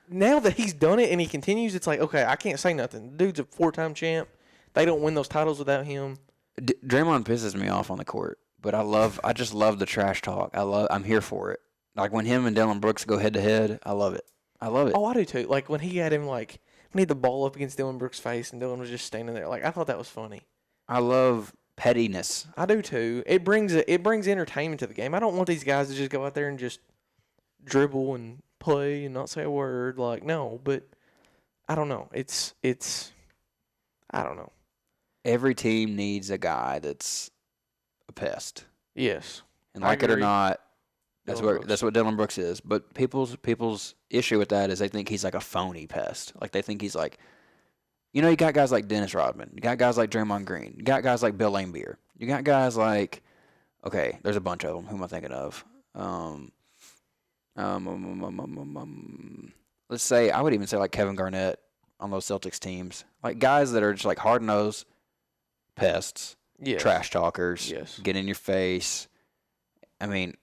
now that he's done it and he continues, it's like, okay, I can't say nothing. The dude's a 4-time champ. They don't win those titles without him. Draymond pisses me off on the court, but I just love the trash talk. I'm here for it. Like when him and Dillon Brooks go head to head, I love it. Oh, I do too. Like when he had him when he had the ball up against Dillon Brooks' face and Dillon was just standing there. Like I thought that was funny. I love pettiness. I do too. It brings entertainment to the game. I don't want these guys to just go out there and just dribble and play and not say a word. Like no, but I don't know. It's I don't know. Every team needs a guy that's a pest. Yes. And like it or not, that's what Dillon Brooks is. But people's issue with that is they think he's like a phony pest. Like they think he's like, you got guys like Dennis Rodman. You got guys like Draymond Green. You got guys like Bill Laimbeer. You got guys like, okay, there's a bunch of them. Who am I thinking of? Let's say, I would even say like Kevin Garnett on those Celtics teams. Like guys that are just like hard-nosed pests, trash talkers, get in your face. I mean,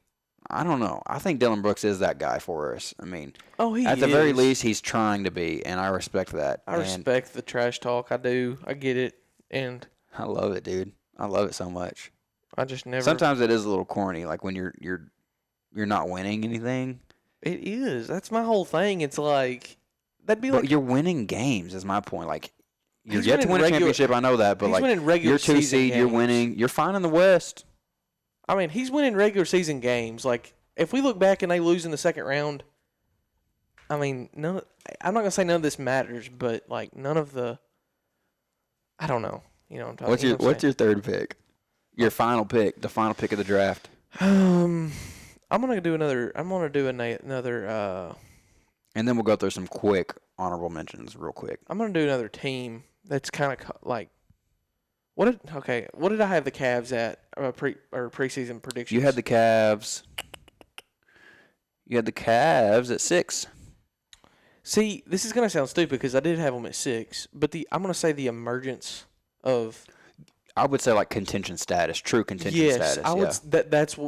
I don't know. I think Dillon Brooks is that guy for us. I mean, at the very least, he's trying to be, and I respect that. I respect the trash talk. I do. I get it, and I love it, dude. I love it so much. I just never. Sometimes it is a little corny, like when you're not winning anything. It is. That's my whole thing. It's like that'd be but like you're winning games. Is my point. Like you're yet to win a championship. I know that, but like you're 2 seed, you're winning. You're fine in the West. I mean, he's winning regular season games. Like, if we look back and they lose in the second round, I mean, I'm not gonna say none of this matters, but like none of the, I don't know. You know what I'm talking. What's your third pick? Your final pick, the final pick of the draft. I'm gonna do another. And then we'll go through some quick honorable mentions, real quick. I'm gonna do another team that's kind of like. What did I have the Cavs at preseason predictions? You had the Cavs. At 6. See, this is gonna sound stupid because I did have them at 6, but I'm gonna say the emergence of. I would say like contention status, true contention status. Yes, I would.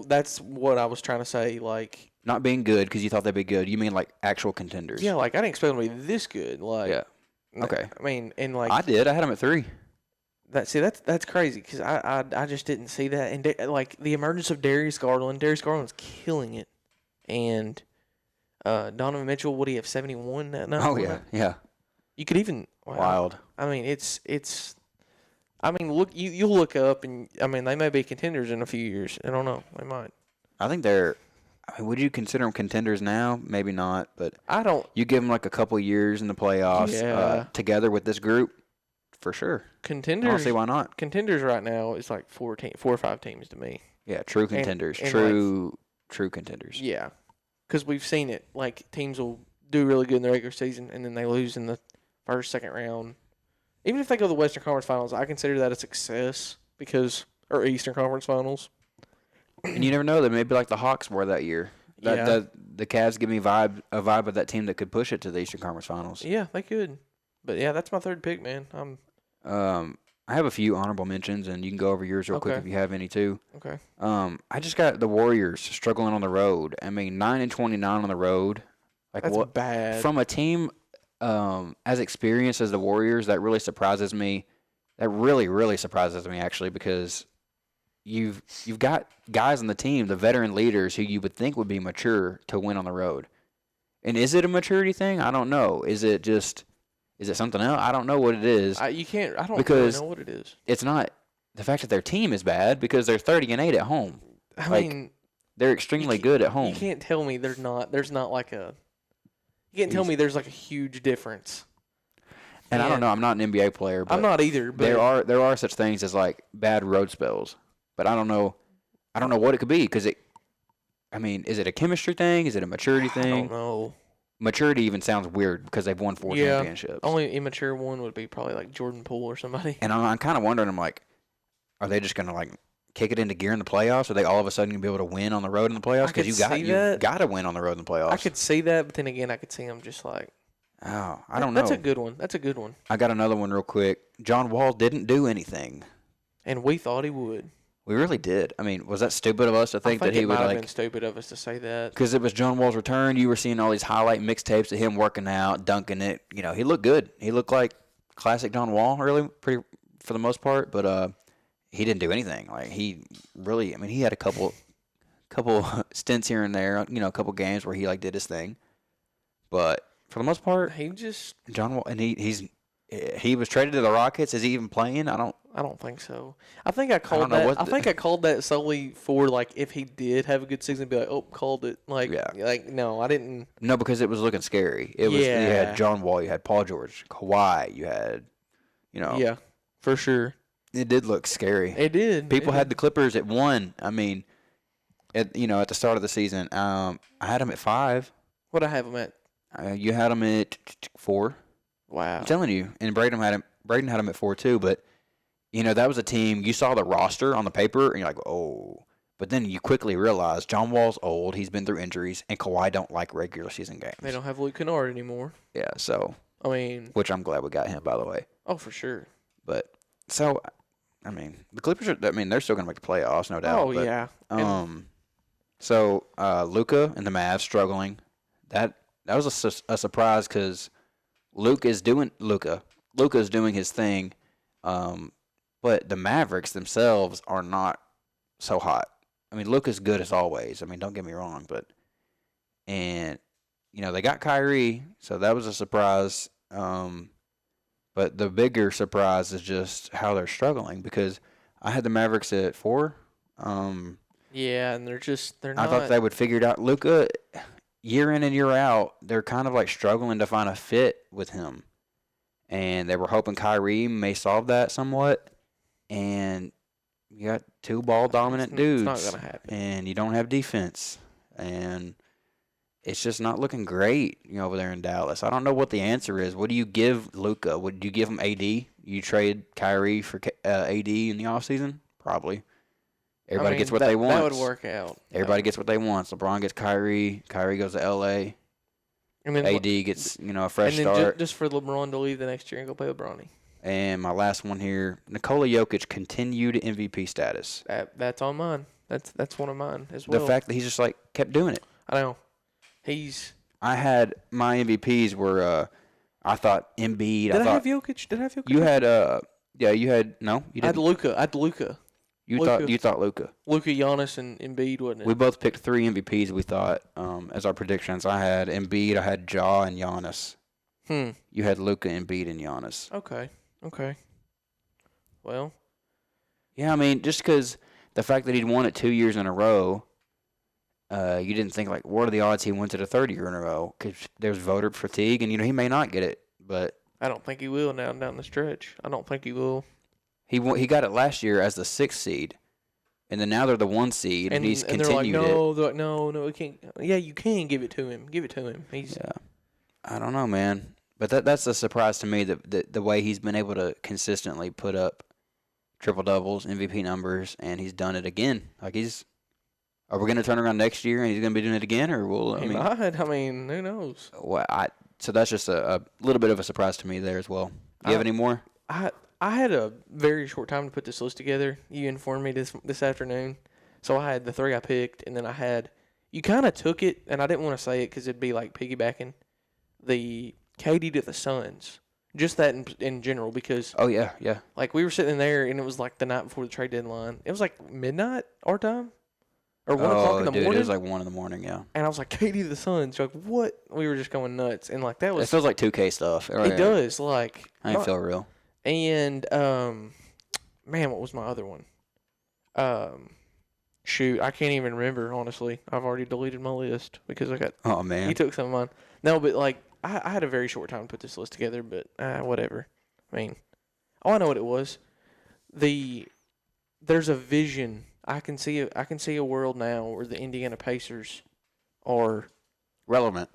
That's what I was trying to say. Like not being good because you thought they'd be good. You mean like actual contenders? Yeah, like I didn't expect them to be this good. Like yeah. Okay. I mean, and like I did. I had them at 3. That's crazy because I just didn't see that. And like the emergence of Darius Garland's killing it, and Donovan Mitchell, what do you have, 71 that night? Oh yeah. You could even wild. I mean, it's. I mean, look, you'll look up, and I mean they may be contenders in a few years. I don't know, they might. I think they're. I mean, would you consider them contenders now? Maybe not, but I don't. You give them like a couple years in the playoffs together with this group. For sure. Contenders. I don't see why not. Contenders right now is like 4 or 5 teams to me. Yeah, true contenders. True contenders. Yeah. Because we've seen it. Like, teams will do really good in the regular season, and then they lose in the first, second round. Even if they go to the Western Conference Finals, I consider that a success or Eastern Conference Finals. And you never know. They may be like the Hawks were that year. The Cavs give me a vibe of that team that could push it to the Eastern Conference Finals. Yeah, they could. But, yeah, that's my third pick, man. I have a few honorable mentions, and you can go over yours real quick if you have any too. Okay. I just got the Warriors struggling on the road. I mean, 9-29 on the road. Like that's bad. From a team as experienced as the Warriors, that really surprises me. That really, really surprises me actually, because you've got guys on the team, the veteran leaders, who you would think would be mature to win on the road. And is it a maturity thing? I don't know. Is it something else? I don't know what it is. I don't really know what it is. It's not the fact that their team is bad, because they're 30-8 at home. I mean, they're extremely good at home. You can't tell me there's not like a. You can't tell me there's like a huge difference. And I don't know. I'm not an NBA player. But I'm not either. But there are such things as like bad road spells. But I don't know. I don't know what it could be, because is it a chemistry thing? Is it a maturity thing? I don't know. Maturity even sounds weird because they've won 4 championships. Only immature one would be probably like Jordan Poole or somebody. And I'm kind of wondering, I'm like, are they just going to like kick it into gear in the playoffs? Are they all of a sudden going to be able to win on the road in the playoffs? Because you got to win on the road in the playoffs. I could see that, but then again, I could see them just like. Oh, I don't know. That's a good one. I got another one real quick. John Wall didn't do anything. And we thought he would. We really did. I mean, was that stupid of us to think that he would it might have been stupid of us to say that. Because it was John Wall's return. You were seeing all these highlight mixtapes of him working out, dunking it. You know, he looked good. He looked like classic John Wall, really, pretty for the most part. But he didn't do anything. Like he really, I mean, he had a couple stints here and there. You know, a couple games where he like did his thing. But for the most part, he just John Wall, and he was traded to the Rockets. Is he even playing? I don't think so. I think I called that. I think I called that solely for like if he did have a good season, be like, oh, called it. Like, like no, I didn't. No, because it was looking scary. It was. You had John Wall, you had Paul George, Kawhi, you had, you know. Yeah, for sure. It did look scary. It did. People had the Clippers at 1. I mean, at the start of the season, I had them at 5. What I have them at? You had them at 4. Wow. I'm telling you, and Braden had them at 4 too. But that was a team. You saw the roster on the paper, and you're like, oh. But then you quickly realize John Wall's old. He's been through injuries, and Kawhi don't like regular season games. They don't have Luke Kennard anymore. Yeah, so. I mean. Which I'm glad we got him, by the way. Oh, for sure. But so, I mean, the Clippers are. I mean, they're still gonna make the playoffs, no doubt. Oh, but, yeah. So Luka and the Mavs struggling. That was a surprise because Luka's doing his thing, but the Mavericks themselves are not so hot. I mean, Luka's good as always. I mean, don't get me wrong, and they got Kyrie, so that was a surprise. But the bigger surprise is just how they're struggling because I had the Mavericks at 4. Yeah, and they're not. I thought they would figure it out. Luka, year in and year out, they're kind of like struggling to find a fit with him. And they were hoping Kyrie may solve that somewhat. And you got 2 ball-dominant dudes. It's not going to happen. And you don't have defense. And it's just not looking great, over there in Dallas. I don't know what the answer is. What do you give Luka? Would you give him AD? You trade Kyrie for AD in the offseason? Probably. Everybody gets what they want. That would work out. Everybody gets what they want. LeBron gets Kyrie. Kyrie goes to LA. And then AD gets, a fresh start. And then just for LeBron to leave the next year and go play with Bronny. And my last one here, Nikola Jokic continued MVP status. That's on mine. That's one of mine as well. The fact that he's just kept doing it. I know. I had my MVPs were I thought Embiid. Did I have Jokic? You had you had no, you didn't. I had Luka. You thought Luka. Luka, Giannis, and Embiid, wasn't it? We both picked 3 MVPs. We thought as our predictions. I had Embiid, I had Ja, and Giannis. You had Luka, Embiid, and Giannis. Okay. Well. Yeah, I mean, just because the fact that he'd won it 2 years in a row, you didn't think what are the odds he wins it a 3rd year in a row? Because there's voter fatigue, and he may not get it, but I don't think he will now down the stretch. I don't think he will. He got it last year as the 6th seed, and then now they're the 1 seed, and he's continued it. They're like, no, we can't. Yeah, you can give it to him. Give it to him. I don't know, man. But that's a surprise to me that the way he's been able to consistently put up triple doubles, MVP numbers, and he's done it again. Are we going to turn around next year and he's going to be doing it again, or he might. I mean, who knows? Well, so that's just a little bit of a surprise to me there as well. Do you have any more? I had a very short time to put this list together. You informed me this afternoon. So I had the 3 I picked, and then you kind of took it, and I didn't want to say it because it'd be like piggybacking, the KD to the Suns. Just that in general because... Oh, yeah. Like, we were sitting there, and it was like the night before the trade deadline. It was like midnight our time? Or 1 o'clock in the morning? It was like 1 in the morning, yeah. And I was like, KD to the Suns. You're like, what? We were just going nuts. And like, that was... It feels like 2K stuff. It does. Like... I didn't feel real. And, man, what was my other one? Shoot, I can't even remember, honestly. I've already deleted my list because I got... Oh, man. He took some of mine. No, but, like, I had a very short time to put this list together, but whatever. I mean, I know what it was. There's a vision. I can see a world now where the Indiana Pacers are... relevant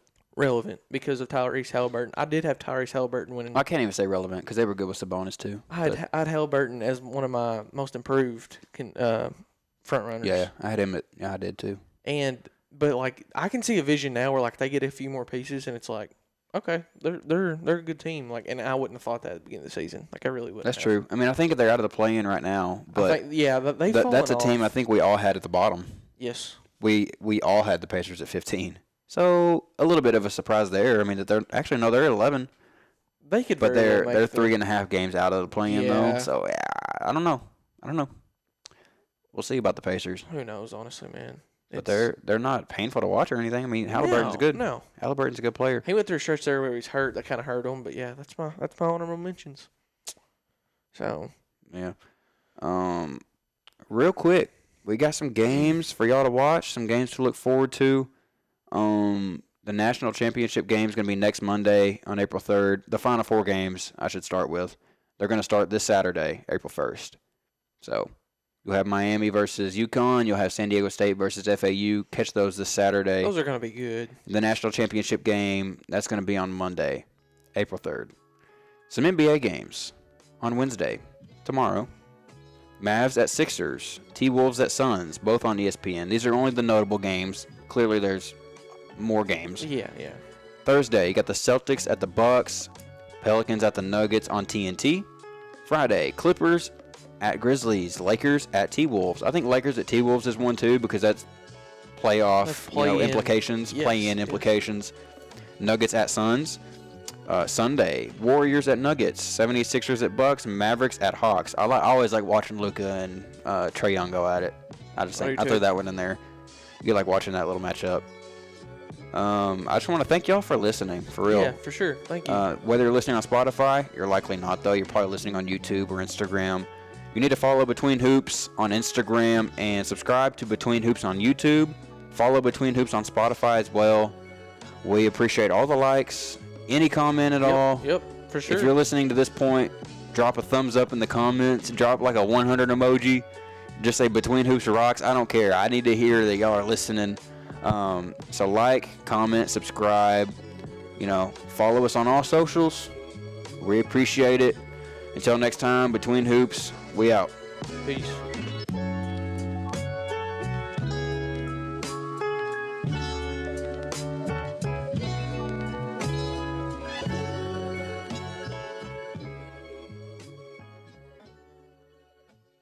because of Tyrese Halliburton. I did have Tyrese Halliburton winning. I can't even say relevant because they were good with Sabonis too. I had Halliburton as one of my most improved front runners. Yeah, I had him. I did too. But like I can see a vision now where like they get a few more pieces and it's like, okay, they're a good team. Like, and I wouldn't have thought that at the beginning of the season. Like, I really wouldn't. That's have. true. I mean, I think they're out of the play-in right now, but I think, that's a team I think we all had at the bottom. Yes. We all had the Pacers at 15. So a little bit of a surprise there. I mean, that they're at 11. They could, but very well they're 3.5 games out of the play-in though. So yeah, I don't know. We'll see about the Pacers. Who knows, honestly, man. But they're not painful to watch or anything. I mean, Halliburton's good. No, Halliburton's a good player. he went through a stretch there where he's hurt. That kind of hurt him. But yeah, that's my honorable mentions. So yeah. Real quick, we got some games for y'all to watch. Some games to look forward to. The national championship game is going to be next Monday on April 3rd. The Final Four games, I should start with. They're going to start this Saturday, April 1st. So you'll have Miami versus UConn. You'll have San Diego State versus FAU. Catch those this Saturday. those are going to be good. The national championship game, that's going to be on Monday, April 3rd. Some NBA games on Wednesday, tomorrow. Mavs at Sixers. T-Wolves at Suns, both on ESPN. These are only the notable games. Clearly there's more games. Yeah. Thursday, you got the Celtics at the Bucks. Pelicans at the Nuggets on TNT. Friday, Clippers at Grizzlies. Lakers at T-Wolves. I think Lakers at T-Wolves is one too because that's playoff implications, play-in implications. Nuggets at Suns. Sunday, Warriors at Nuggets. 76ers at Bucks. Mavericks at Hawks. I always like watching Luka and Trae Young go at it. I threw that one in there. You like watching that little matchup. I just want to thank y'all for listening, for real. Yeah, for sure. Thank you. Whether you're listening on Spotify, you're likely not, though. You're probably listening on YouTube or Instagram. You need to follow Between Hoops on Instagram and subscribe to Between Hoops on YouTube. Follow Between Hoops on Spotify as well. We appreciate all the likes, any comment at all. Yep, for sure. If you're listening to this point, drop a thumbs up in the comments. Drop like a 100 emoji. Just say Between Hoops rocks. I don't care. I need to hear that y'all are listening. So like, comment, subscribe, follow us on all socials. We appreciate it. Until next time, Between Hoops, we out. Peace.